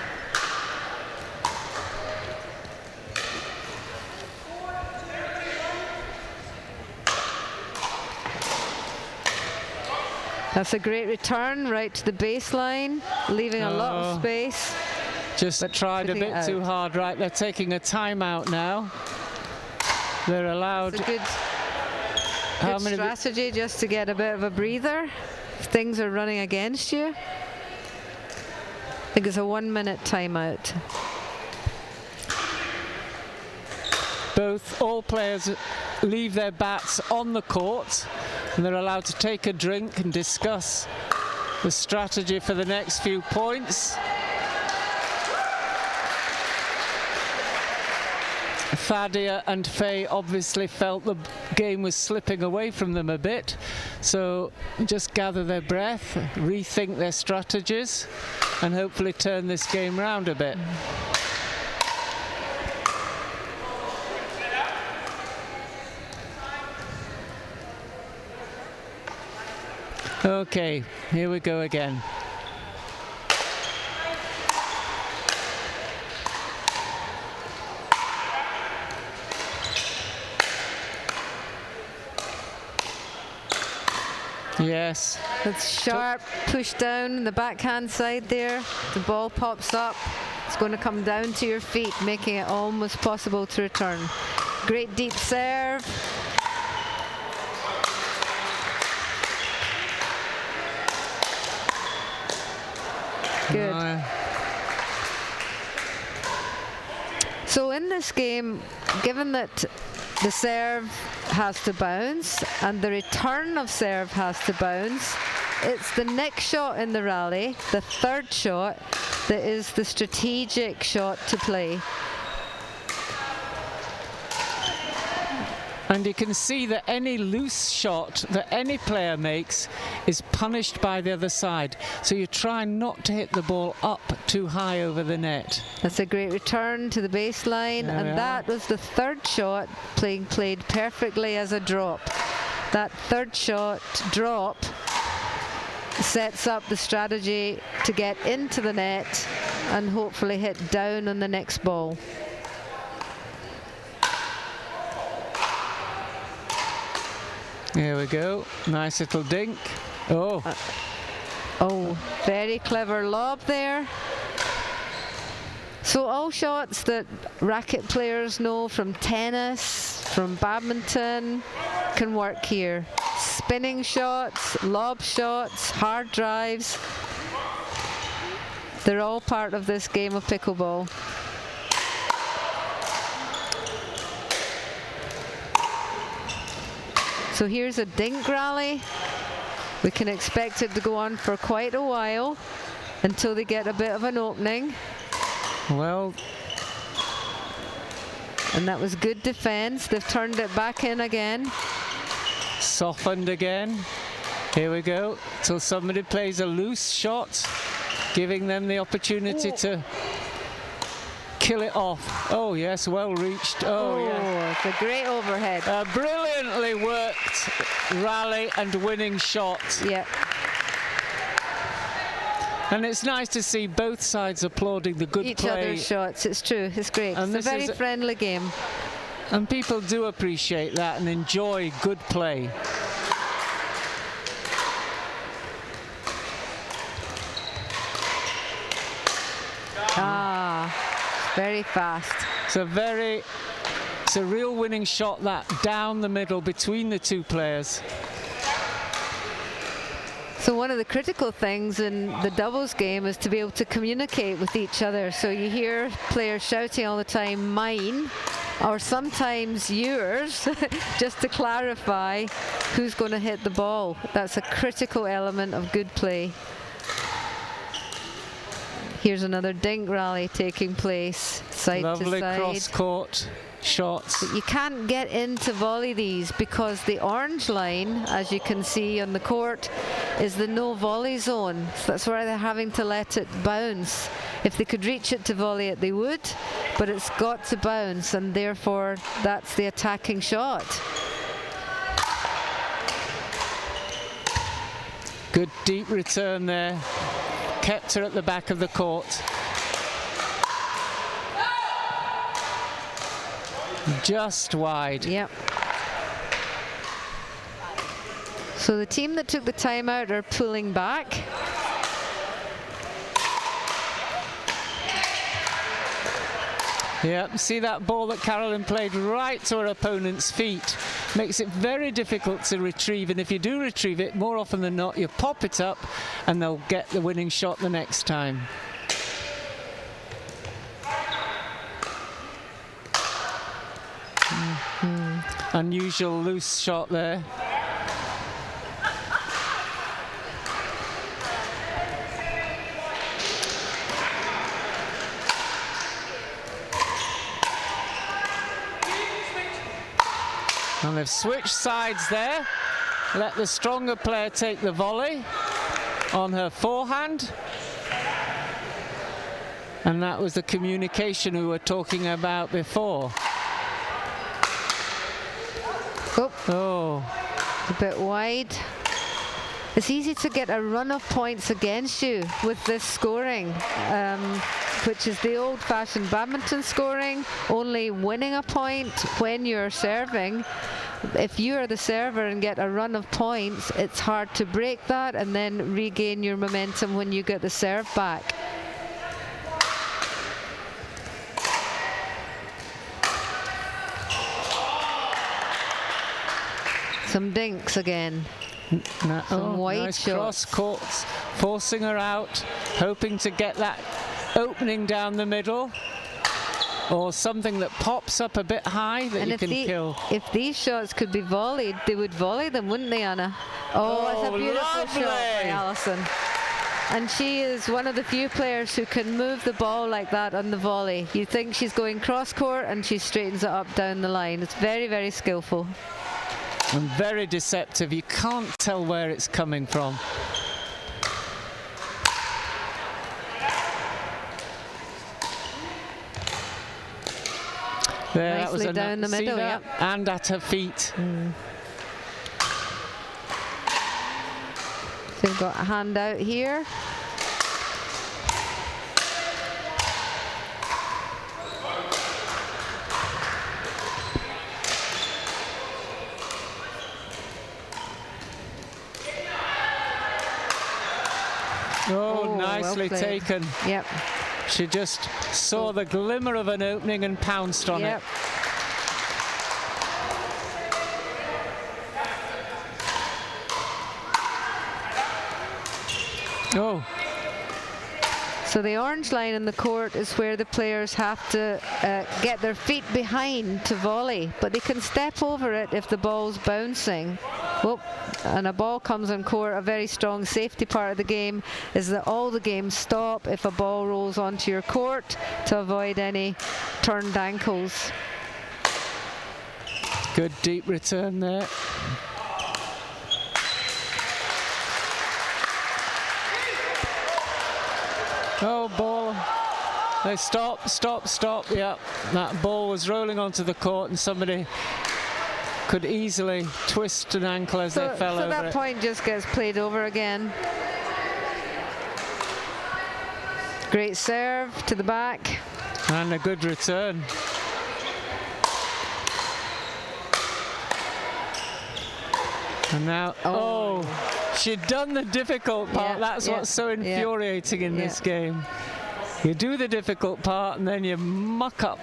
That's a great return right to the baseline, leaving a lot of space. Just tried a bit too hard. Right, they're taking a timeout now. They're allowed. It's a good strategy just to get a bit of a breather if things are running against you. I think it's a 1-minute timeout. All players leave their bats on the court, and they're allowed to take a drink and discuss the strategy for the next few points. Thadia and Faye obviously felt the game was slipping away from them a bit, so just gather their breath, rethink their strategies, and hopefully turn this game round a bit. Okay, here we go again. Yes. That's sharp push down the backhand side there. The ball pops up. It's going to come down to your feet, making it almost possible to return. Great deep serve. Good. So in this game, given that the serve has to bounce and the return of serve has to bounce, it's the next shot in the rally, the third shot, that is the strategic shot to play. And you can see that any loose shot that any player makes is punished by the other side. So you try not to hit the ball up too high over the net. That's a great return to the baseline, and that was the third shot played perfectly as a drop. That third shot drop sets up the strategy to get into the net and hopefully hit down on the next ball. Here we go. Nice little dink. Oh. Oh, very clever lob there. So all shots that racket players know from tennis, from badminton, can work here. Spinning shots, lob shots, hard drives. They're all part of this game of pickleball. So here's a dink rally. We can expect it to go on for quite a while until they get a bit of an opening. Well. And that was good defense. They've turned it back in again. Softened again. Here we go. Till somebody plays a loose shot, giving them the opportunity to kill it off. Oh yes, well reached. Oh yeah, it's a great overhead. A brilliantly worked rally and winning shot. Yeah. And it's nice to see both sides applauding the good Each play. other's shots. It's true. It's great. And it's a very friendly game. And people do appreciate that and enjoy good play. Very fast. It's a real winning shot, that down the middle between the two players. So one of the critical things in the doubles game is to be able to communicate with each other. So you hear players shouting all the time, mine, or sometimes yours, just to clarify who's going to hit the ball. That's a critical element of good play. Here's another dink rally taking place, side to side. Lovely cross-court shots. But you can't get into volley these because the orange line, as you can see on the court, is the no volley zone. So that's why they're having to let it bounce. If they could reach it to volley it, they would, but it's got to bounce, and therefore that's the attacking shot. Good deep return there. Kept her at the back of the court. Just wide. Yep. So the team that took the timeout are pulling back. Yeah, see that ball that Carolyn played right to her opponent's feet. Makes it very difficult to retrieve, and if you do retrieve it, more often than not, you pop it up and they'll get the winning shot the next time. Unusual loose shot there. And they've switched sides there. Let the stronger player take the volley on her forehand. And that was the communication we were talking about before. Oh, a bit wide. It's easy to get a run of points against you with this scoring, which is the old-fashioned badminton scoring, only winning a point when you're serving. If you are the server and get a run of points, it's hard to break that and then regain your momentum when you get the serve back. Some dinks again. Some wide nice shots. Cross courts, forcing her out, hoping to get that opening down the middle, or something that pops up a bit high that you can kill. If these shots could be volleyed, they would volley them, wouldn't they, Anna? Oh, it's a beautiful shot by Alison. And she is one of the few players who can move the ball like that on the volley. You think she's going cross court and she straightens it up down the line. It's very, very skillful. And very deceptive. You can't tell where it's coming from. There, that was down the middle, yep. And at her feet. So we've got a hand out here. Oh, nicely well taken. Yep. She just saw the glimmer of an opening and pounced on it. Oh. So the orange line in the court is where the players have to get their feet behind to volley, but they can step over it if the ball's bouncing. Whoop. And a ball comes on court. A very strong safety part of the game is that all the games stop if a ball rolls onto your court to avoid any turned ankles. Good deep return there. Oh, ball. They stop. Yeah, that ball was rolling onto the court and somebody could easily twist an ankle as they fell over it. So that point just gets played over again. Great serve to the back. And a good return. And now, she'd done the difficult part. That's what's so infuriating in this game. You do the difficult part and then you muck up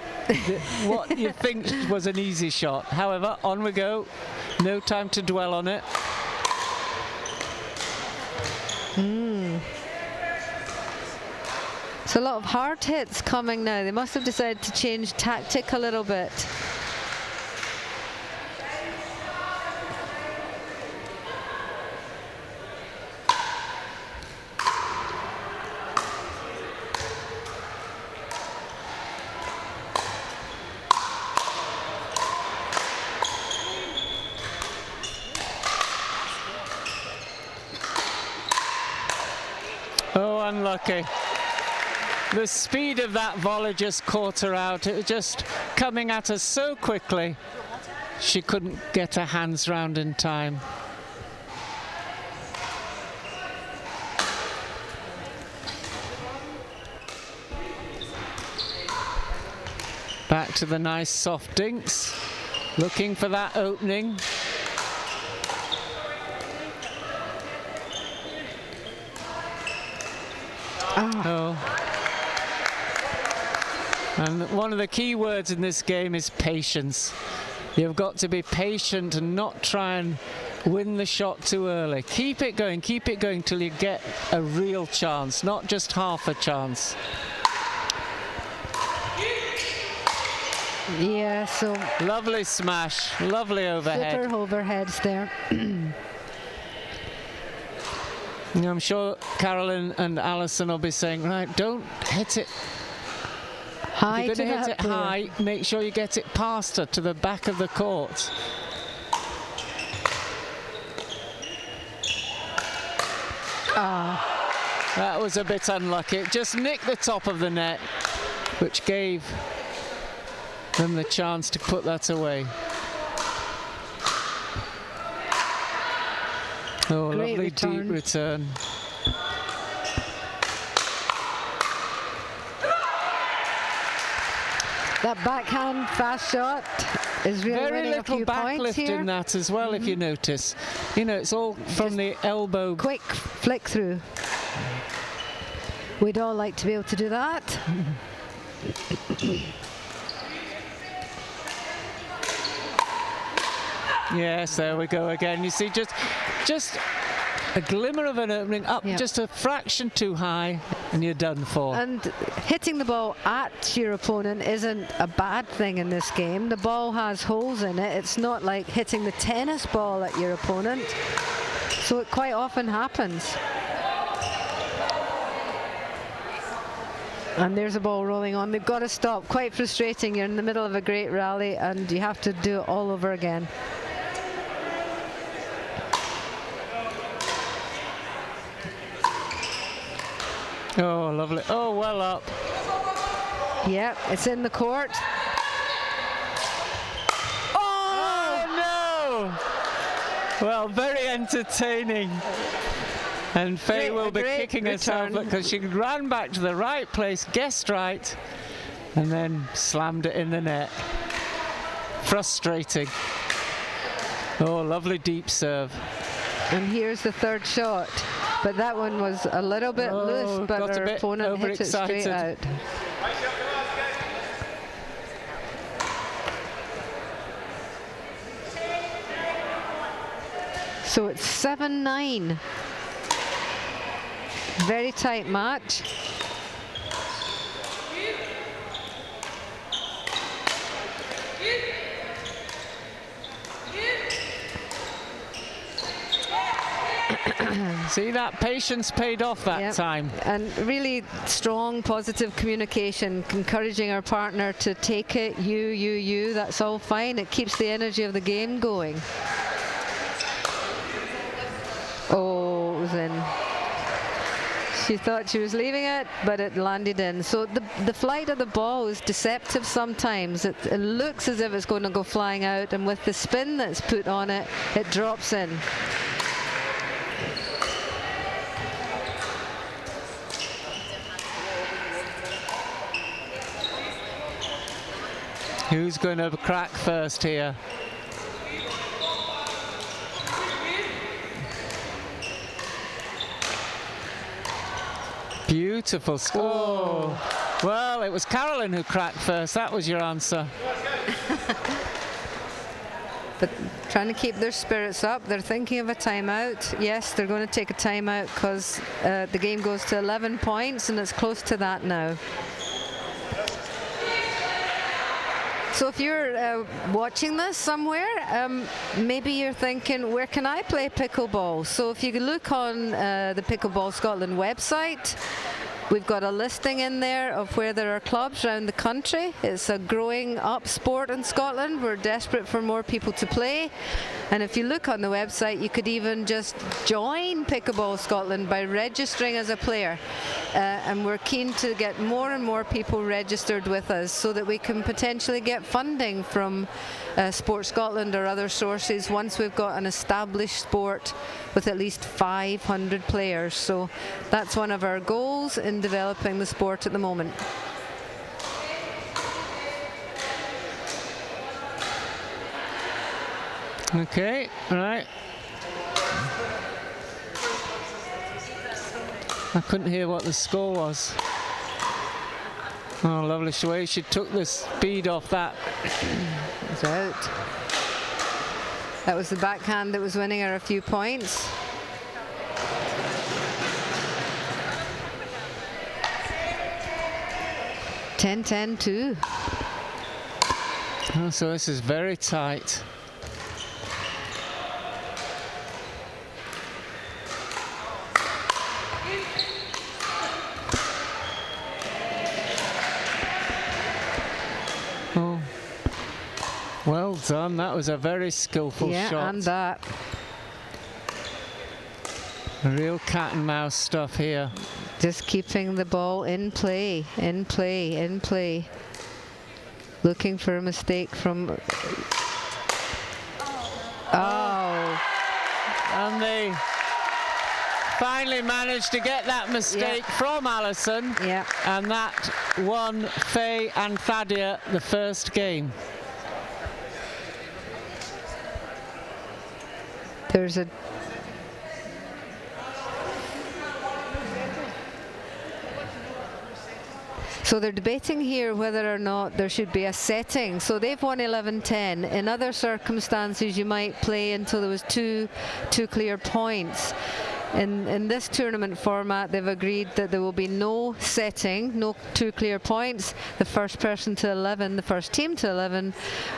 what you think was an easy shot. However, on we go. No time to dwell on it. So a lot of hard hits coming now. They must have decided to change tactic a little bit. Oh, unlucky. The speed of that volley just caught her out. It was just coming at her so quickly. She couldn't get her hands round in time. Back to the nice soft dinks. Looking for that opening. Oh. And one of the key words in this game is patience. You've got to be patient and not try and win the shot too early. Keep it going till you get a real chance, not just half a chance. Yeah, so lovely smash, lovely overhead. Super overheads there. I'm sure Carolyn and Alison will be saying, right, don't hit it high. If you're going to hit it high, make sure you get it past her to the back of the court. That was a bit unlucky. It just nicked the top of the net, which gave them the chance to put that away. Oh, Great lovely return. deep return. That backhand fast shot is really Very winning a little few back points lift here. in that as well, if you notice. You know, it's all from the elbow. Quick flick through. We'd all like to be able to do that. Yes, there we go again. You see, just a glimmer of an opening up, Yeah. just a fraction too high, and you're done for. And hitting the ball at your opponent isn't a bad thing in this game. The ball has holes in it. It's not like hitting the tennis ball at your opponent. So it quite often happens. And there's a ball rolling on. They've got to stop. Quite frustrating. You're in the middle of a great rally and you have to do it all over again. Oh, lovely. Oh, well up. Yep, it's in the court. Oh, no! Well, very entertaining. And Faye will be great kicking herself return. because she ran back to the right place, guessed right, and then slammed it in the net. Frustrating. Oh, lovely deep serve. And here's the third shot. But that one was a little bit loose, but got a our bit opponent hit it straight out. overexcited. So it's 7-9. Very tight match. See, that patience paid off that Yep. time. And really strong, positive communication, encouraging our partner to take it, you, that's all fine. It keeps the energy of the game going. Oh, it was in. She thought she was leaving it, but it landed in. So the flight of the ball is deceptive sometimes. It looks as if it's going to go flying out, and with the spin that's put on it, it drops in. Who's going to crack first here? Beautiful score. Oh. Well, it was Carolyn who cracked first. That was your answer. But trying to keep their spirits up. They're thinking of a timeout. Yes, they're going to take a timeout because the game goes to 11 points and it's close to that now. So if you're watching this somewhere, maybe you're thinking, where can I play pickleball? So if you look on the Pickleball Scotland website, we've got a listing in there of where there are clubs around the country. It's a growing up sport in Scotland. We're desperate for more people to play. And if you look on the website, you could even just join Pickleball Scotland by registering as a player. And we're keen to get more and more people registered with us so that we can potentially get funding from Sport Scotland or other sources once we've got an established sport with at least 500 players. So that's one of our goals in developing the sport at the moment. Okay, right. I couldn't hear what the score was. Oh, lovely way she took the speed off that. It's out. That was the backhand that was winning her a few points. (10-10-2). Oh, so this is very tight. Oh, well done. That was a very skillful Yeah, shot. and that. Real cat and mouse stuff here. Just keeping the ball in play, in play, in play. Looking for a mistake from... Oh. And they finally managed to get that mistake from Alison. Yeah. And that won Faye and Thadia the first game. There's a So they're debating here whether or not there should be a setting. So they've won 11-10. In other circumstances, you might play until there was two clear points. In this tournament format, they've agreed that there will be no setting, no 2 clear points. The first person to 11, the first team to 11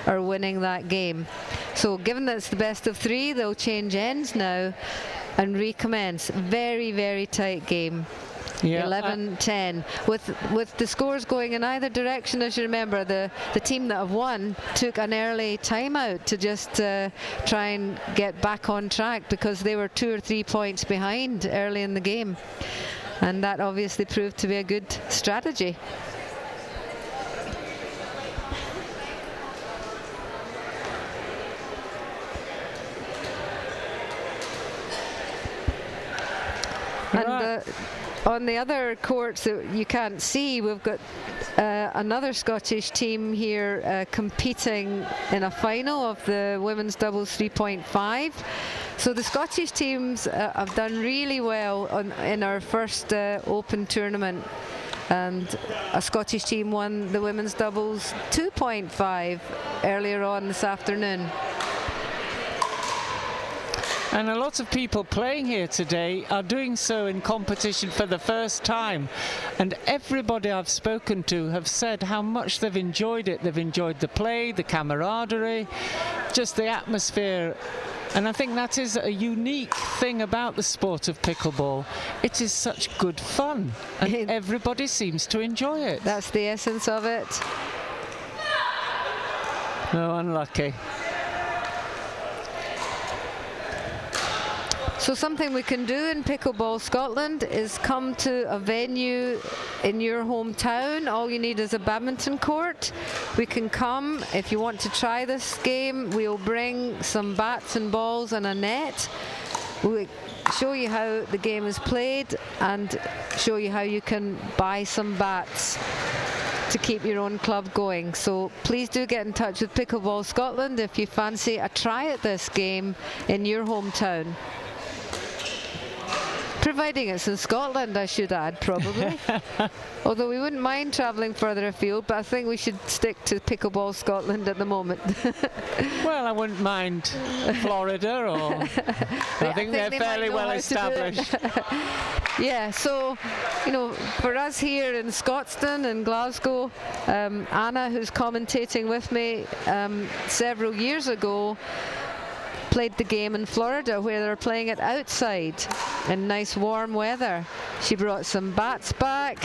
are winning that game. So given that it's the best of 3, they'll change ends now and recommence. Very, very tight game. Yeah, 11-10 with the scores going in either direction. As you remember, the team that have won took an early timeout to just try and get back on track, because they were 2 or 3 points behind early in the game, and that obviously proved to be a good strategy. And on the other courts that you can't see, we've got another Scottish team here competing in a final of the women's doubles 3.5. So the Scottish teams have done really well in our first Open tournament, and a Scottish team won the women's doubles 2.5 earlier on this afternoon. And a lot of people playing here today are doing so in competition for the first time. And everybody I've spoken to have said how much they've enjoyed it. They've enjoyed the play, the camaraderie, just the atmosphere. And I think that is a unique thing about the sport of pickleball. It is such good fun, and everybody seems to enjoy it. That's the essence of it. Oh, unlucky. So something we can do in Pickleball Scotland is come to a venue in your hometown. All you need is a badminton court. We can come. If you want to try this game, we'll bring some bats and balls and a net. We'll show you how the game is played and show you how you can buy some bats to keep your own club going. So please do get in touch with Pickleball Scotland if you fancy a try at this game in your hometown. Providing it's in Scotland, I should add, probably. Although we wouldn't mind travelling further afield, but I think we should stick to Pickleball Scotland at the moment. Well, I wouldn't mind Florida, or I think they're fairly well established. Yeah, so, you know, for us here in Scotstoun and Glasgow, Anna, who's commentating with me several years ago, played the game in Florida, where they're playing it outside in nice warm weather. She brought some bats back.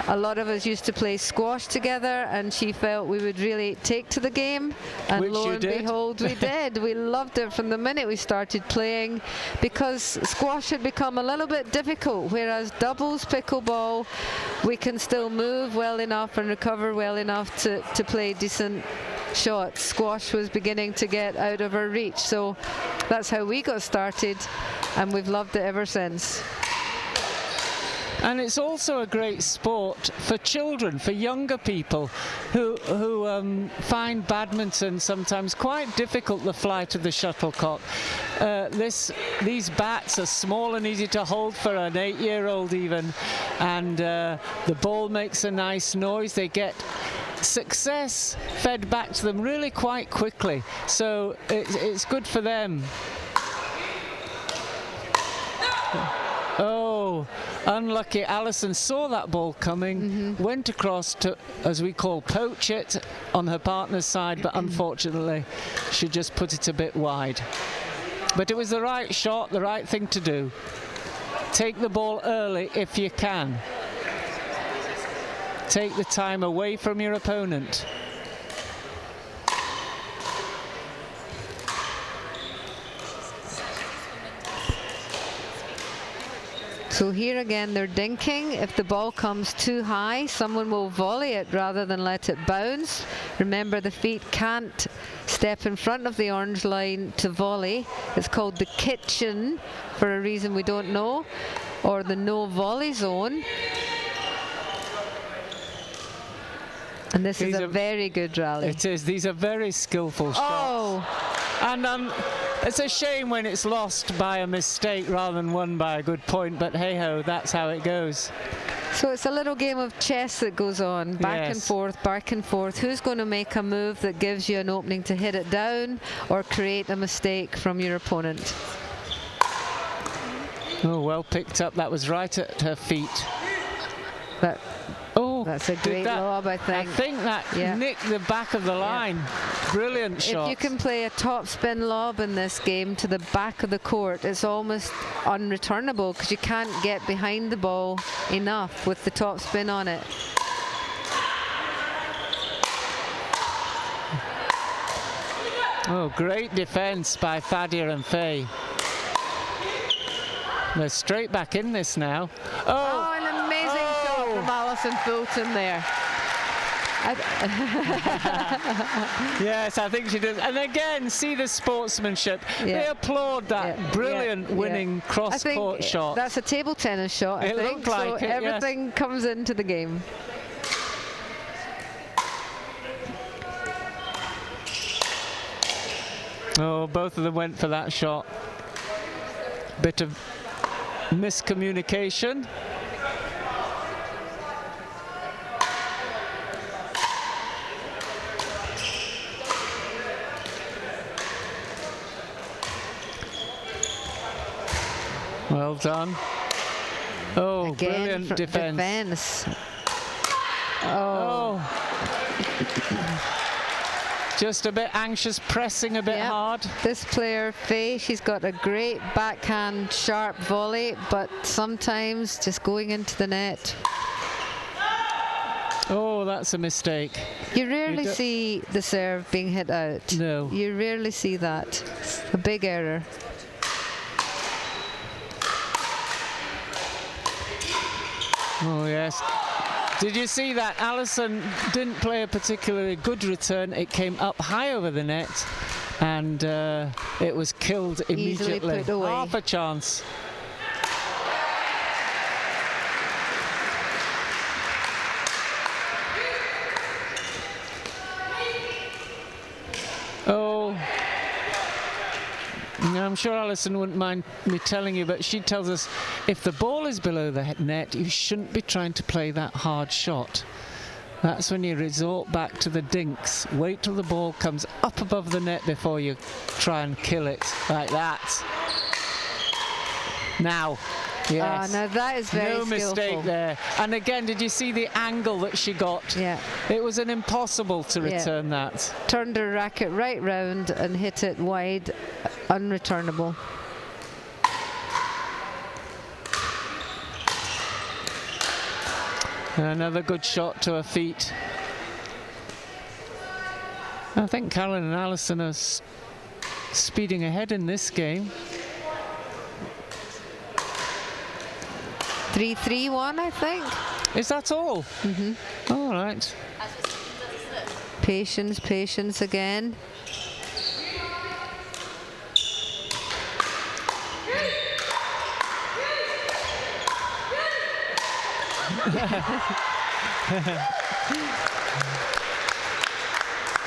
A lot of us used to play squash together, and she felt we would really take to the game, and which lo and behold, we did. We loved it from the minute we started playing, because squash had become a little bit difficult, whereas doubles pickleball, we can still move well enough and recover well enough to play decent shots. Squash was beginning to get out of our reach, so that's how we got started, and we've loved it ever since. And it's also a great sport for children, for younger people who find badminton sometimes quite difficult, the flight of the shuttlecock. These bats are small and easy to hold for an 8-year-old even, and the ball makes a nice noise. They get success fed back to them really quite quickly, so it's good for them. Oh, unlucky. Alison saw that ball coming, went across to, as we call, poach it on her partner's side, but unfortunately she just put it a bit wide. But it was the right shot, the right thing to do. Take the ball early if you can. Take the time away from your opponent. So here again, they're dinking. If the ball comes too high, someone will volley it rather than let it bounce. Remember, the feet can't step in front of the orange line to volley. It's called the kitchen for a reason we don't know, or the no volley zone. And this is a very good rally. It is. These are very skillful shots. Oh! And it's a shame when it's lost by a mistake rather than won by a good point, but hey-ho, that's how it goes. So it's a little game of chess that goes on, back and forth, back and forth. Who's going to make a move that gives you an opening to hit it down or create a mistake from your opponent? Oh, well picked up. That was right at her feet. But that's a great lob, I think. I think that nicked the back of the line. Brilliant shot. If you can play a top spin lob in this game to the back of the court, it's almost unreturnable because you can't get behind the ball enough with the top spin on it. Oh, great defense by Fadia and Faye. They're straight back in this now. Oh, an amazing shot from Alison Fulton there. Yes, I think she does. And again, see the sportsmanship. They applaud that brilliant winning cross-court shot. That's a table tennis shot, I think. Looked like so it, everything comes into the game. Oh, both of them went for that shot. Bit of miscommunication. Well done. Oh, again, brilliant defense. Oh. Just a bit anxious, pressing a bit hard. This player, Faye, she's got a great backhand sharp volley, but sometimes just going into the net. Oh, that's a mistake. You rarely see the serve being hit out. No. You rarely see that. It's a big error. Oh, yes. Did you see that? Alison didn't play a particularly good return. It came up high over the net and it was killed immediately. Easily put away. Half a chance. Oh. Now, I'm sure Alison wouldn't mind me telling you, but she tells us if the ball is below the net, you shouldn't be trying to play that hard shot. That's when you resort back to the dinks. Wait till the ball comes up above the net before you try and kill it like that. Now, yes. Now that is very no skillful. mistake there. And again, did you see the angle that she got? Yeah. It was an impossible to return that. Turned her racket right round and hit it wide, unreturnable. Another good shot to her feet. I think Carolyn and Alison are speeding ahead in this game. 3-3-1, I think. Is that all? Mm-hmm. All right. Patience, patience again.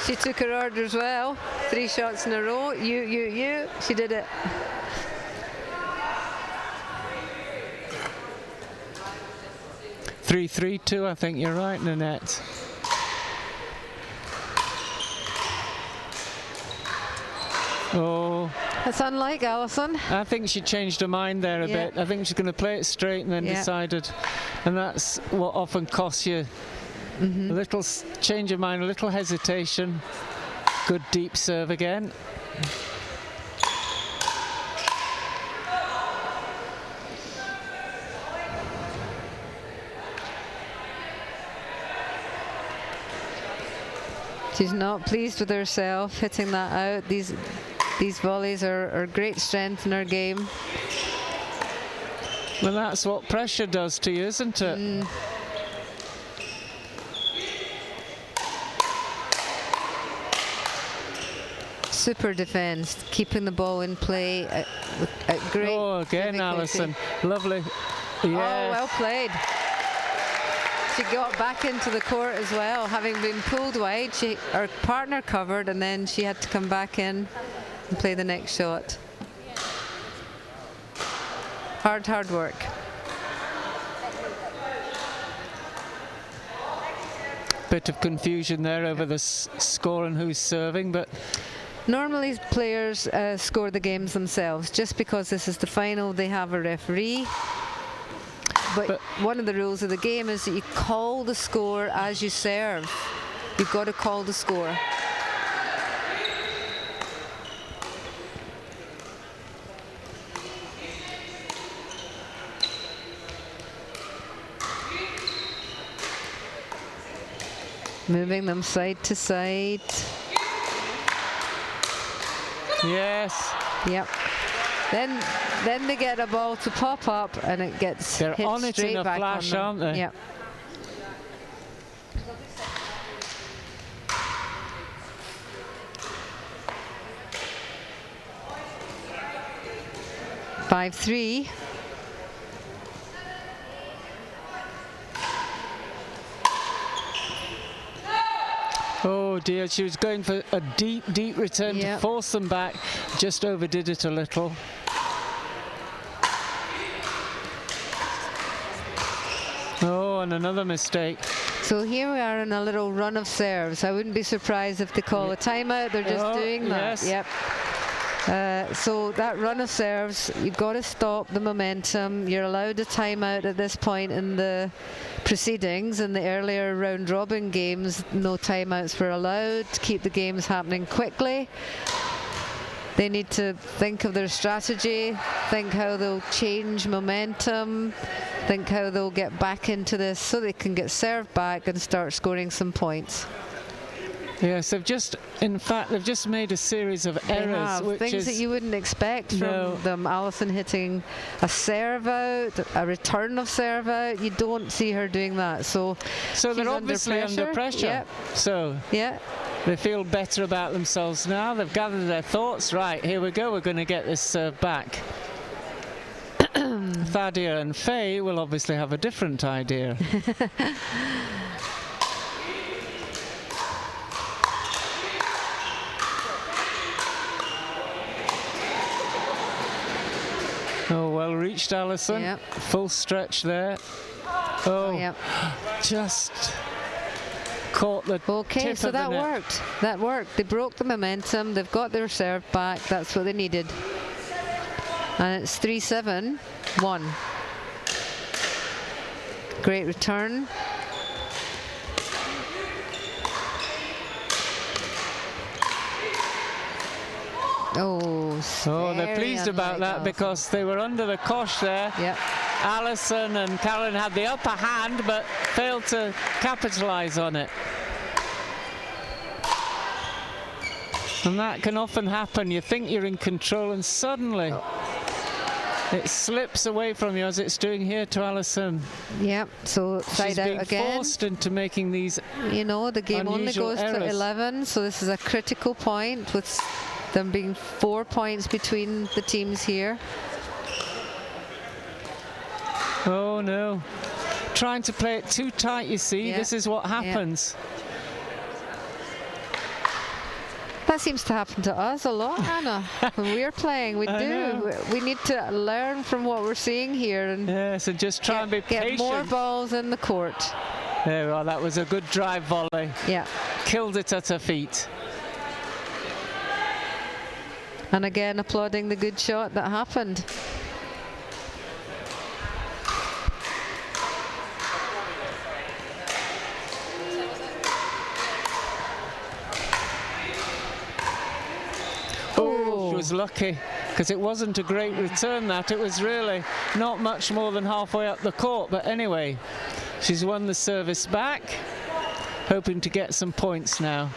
She took her orders well. 3 shots in a row. You. She did it. Three, 3-2, I think you're right, Nanette. Oh. That's unlike Alison. I think she changed her mind there a bit. I think she's going to play it straight and then decided. And that's what often costs you a little change of mind, a little hesitation. Good deep serve again. She's not pleased with herself hitting that out. These volleys are great strength in her game. Well, that's what pressure does to you, isn't it? Super defence, keeping the ball in play at great Oh, again, difficulty. Alison. Lovely. Oh, Yeah. well played. She got back into the court as well, having been pulled wide. Her partner covered, and then she had to come back in and play the next shot. Hard work. Bit of confusion there over the score and who's serving, but Normally players score the games themselves. Just because this is the final, they have a referee. But one of the rules of the game is that you call the score as you serve. You've got to call the score. Moving them side to side. yes. Yep. Then they get a ball to pop up and it gets They're hit on it straight in a back flash, on them. aren't they? Yep. Five, 3. Oh dear, she was going for a deep return to force them back. Just overdid it a little. Oh, and another mistake. So here we are in a little run of serves. I wouldn't be surprised if they call a timeout. They're just doing that. Yes. Yep. So that run of serves, you've got to stop the momentum. You're allowed a timeout at this point in the proceedings. In the earlier round robin games, no timeouts were allowed to keep the games happening quickly. They need to think of their strategy, think how they'll change momentum, think how they'll get back into this so they can get served back and start scoring some points. Yes, in fact, they've just made a series of errors, which things is that you wouldn't expect from them. Alison hitting a serve out, a return of serve out. You don't see her doing that. So they're obviously under pressure. Yep. So they feel better about themselves now. They've gathered their thoughts. Right, here we go. We're going to get this serve back. Thadia and Faye will obviously have a different idea. Oh, well reached, Alison. Yep. Full stretch there. Oh, just caught the okay, tip so of the that net. worked. That worked. They broke the momentum. They've got their serve back. That's what they needed. And it's 3-7, 1. Great return. Oh, they're pleased about that because they were under the cosh there. Yep. Alison and Karen had the upper hand but failed to capitalize on it. And that can often happen. You think you're in control and suddenly it slips away from you, as it's doing here to Alison. Yep, so side out again. She's being forced into making these You know, the game only goes errors. to 11, so this is a critical point with them being 4 points between the teams here. Oh no. Trying to play it too tight, you see. This is what happens. That seems to happen to us a lot, Anna. When we're playing, we do. We need to learn from what we're seeing here and so just try and be patient. Get more balls in the court. There we are. That was a good drive volley. Yeah. Killed it at her feet. And again, applauding the good shot that happened. She was lucky because it wasn't a great return that. It was really not much more than halfway up the court. But anyway, she's won the service back, hoping to get some points now.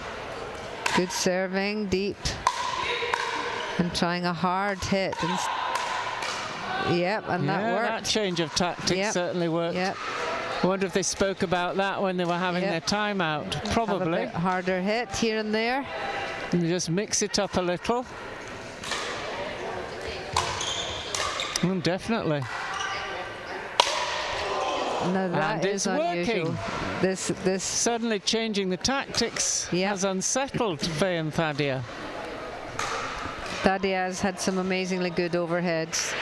Good serving, deep. And trying a hard hit. And Yep, and that Yeah, worked. that change of tactics Yep. certainly worked. Yep. I wonder if they spoke about that when they were having Yep. their timeout. Have a Probably. bit harder hit here and there. And just mix it up a little. Definitely. Now that And is it's unusual. working. This Suddenly changing the tactics Yep. has unsettled Faye and Thadia. Thadia has had some amazingly good overheads.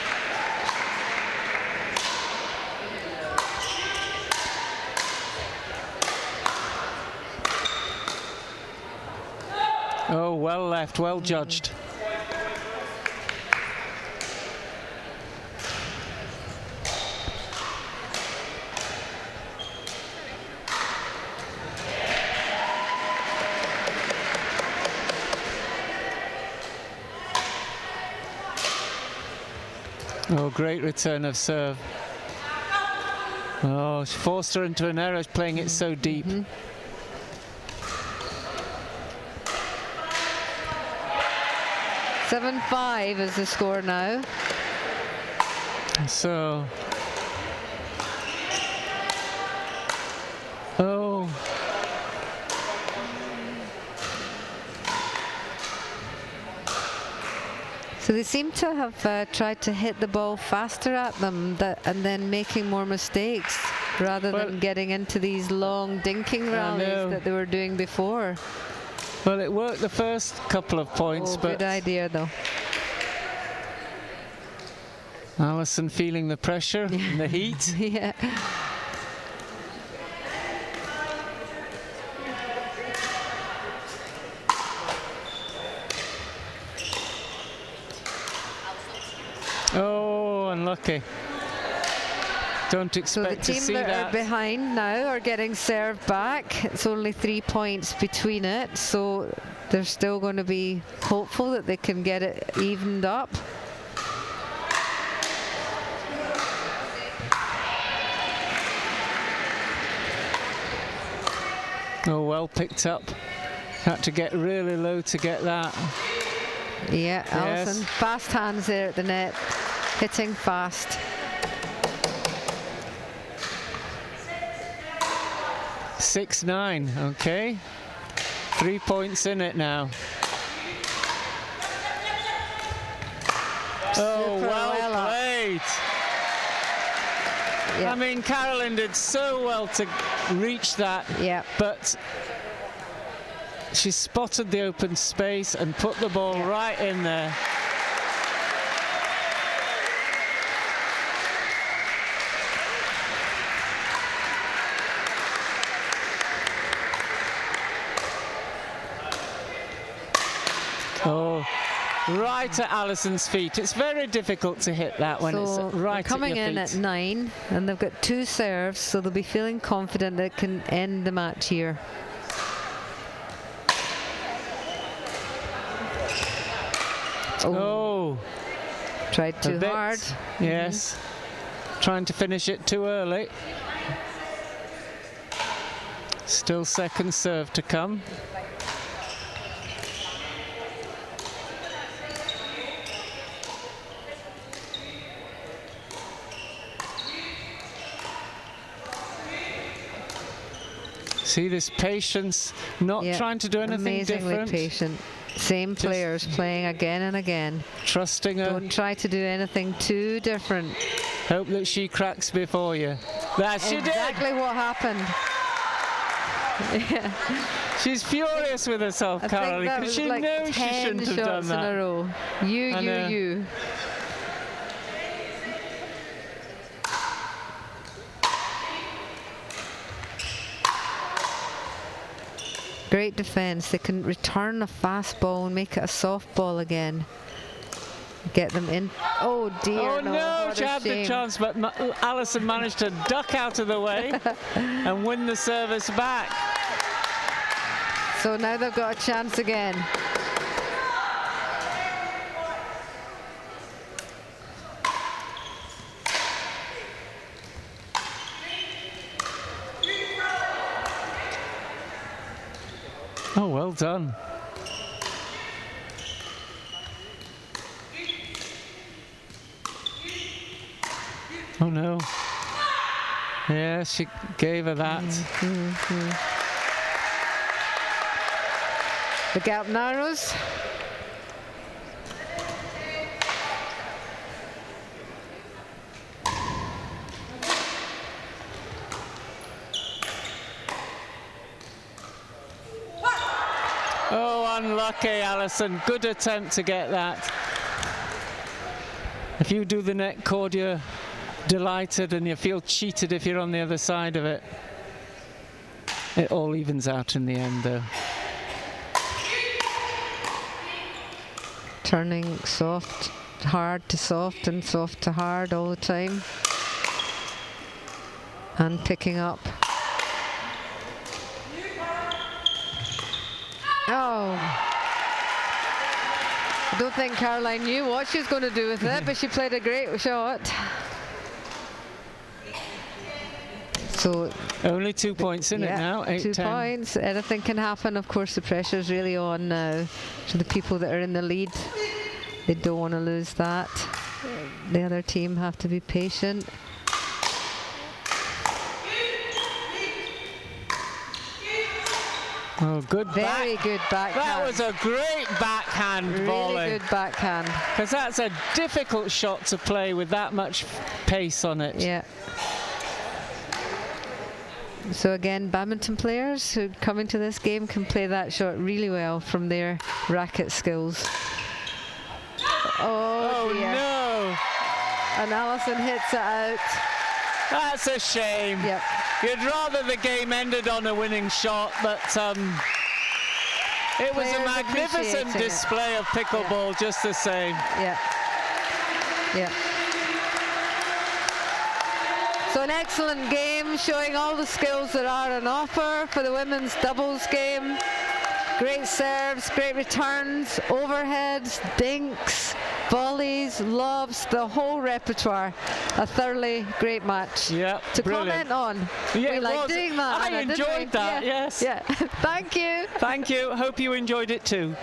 Oh, well left, well judged. Oh, great return of serve. Oh, she forced her into an error playing it so deep. 7-5 is the score now. So, oh, So they seem to have tried to hit the ball faster at them and then making more mistakes rather Well, than getting into these long dinking rallies know. that they were doing before. well, it worked the first couple of points, Oh, but good idea though. Alison feeling the pressure and the heat. Yeah. Oh, unlucky. Don't So the expect to team see that that. are behind now are getting served back. It's only 3 points between it, so they're still going to be hopeful that they can get it evened up. Oh, well picked up. Had to get really low to get that. Yeah, Yes. Alison, fast hands there at the net, hitting fast. 6-9, okay. 3 points in it now. Oh, Super well well up. played. Yeah. I mean, Carolyn did so well to reach that, Yeah. but she spotted the open space and put the ball right in there. Oh, right at Alison's feet. It's very difficult to hit that when So it's right they're coming at your in feet. at 9, and they've got 2 serves, so they'll be feeling confident that it can end the match here. Oh, Tried a too bit. hard. Yes. Trying to finish it too early. Still second serve to come. See this patience, not Yeah, trying to do anything amazingly different. patient. Same players playing again and again. Trusting her. Don't try to do anything too different. Hope that she cracks before you. That she did. Exactly what happened. Yeah. She's furious with herself, I think Caroline, that because was she like knows she 10 shouldn't have done shots in a that. row. You, I know. you. Great defense. They can return a fast ball and make it a soft ball again. Get them in. Oh dear, Oh no, what she a had the shame. chance, but Alison managed to duck out of the way and win the service back. So now they've got a chance again. Oh, well done. Oh no. Yeah, she gave her that. The gap narrows. Oh, unlucky, Alison. Good attempt to get that. If you do the net cord, you're delighted, and you feel cheated if you're on the other side of it. It all evens out in the end, though. Turning soft, hard to soft, and soft to hard all the time. And picking up. Oh. I don't think Caroline knew what she was going to do with it, but she played a great shot. So only 2 points in it now, 8-10. 2 points. Anything can happen. Of course, the pressure's really on now to the people that are in the lead. They don't want to lose that. The other team have to be patient. Oh, good Very good backhand. That was a great backhand volley. Really good backhand. Because that's a difficult shot to play with that much pace on it. Yeah. So again, badminton players who come into this game can play that shot really well from their racket skills. Oh dear. No! And Alison hits it out. That's a shame. Yep. You'd rather the game ended on a winning shot, but it was a Players magnificent appreciating display of pickleball, just the same. Yeah. Yeah. So an excellent game showing all the skills that are on offer for the women's doubles game. Great serves, great returns, overheads, dinks, volleys, lobs, the whole repertoire. A thoroughly great match. Yeah, to brilliant. comment on. Yeah, we like doing that. I Anna, didn't enjoyed we? that, yes. Yeah. Thank you. Thank you. Hope you enjoyed it too.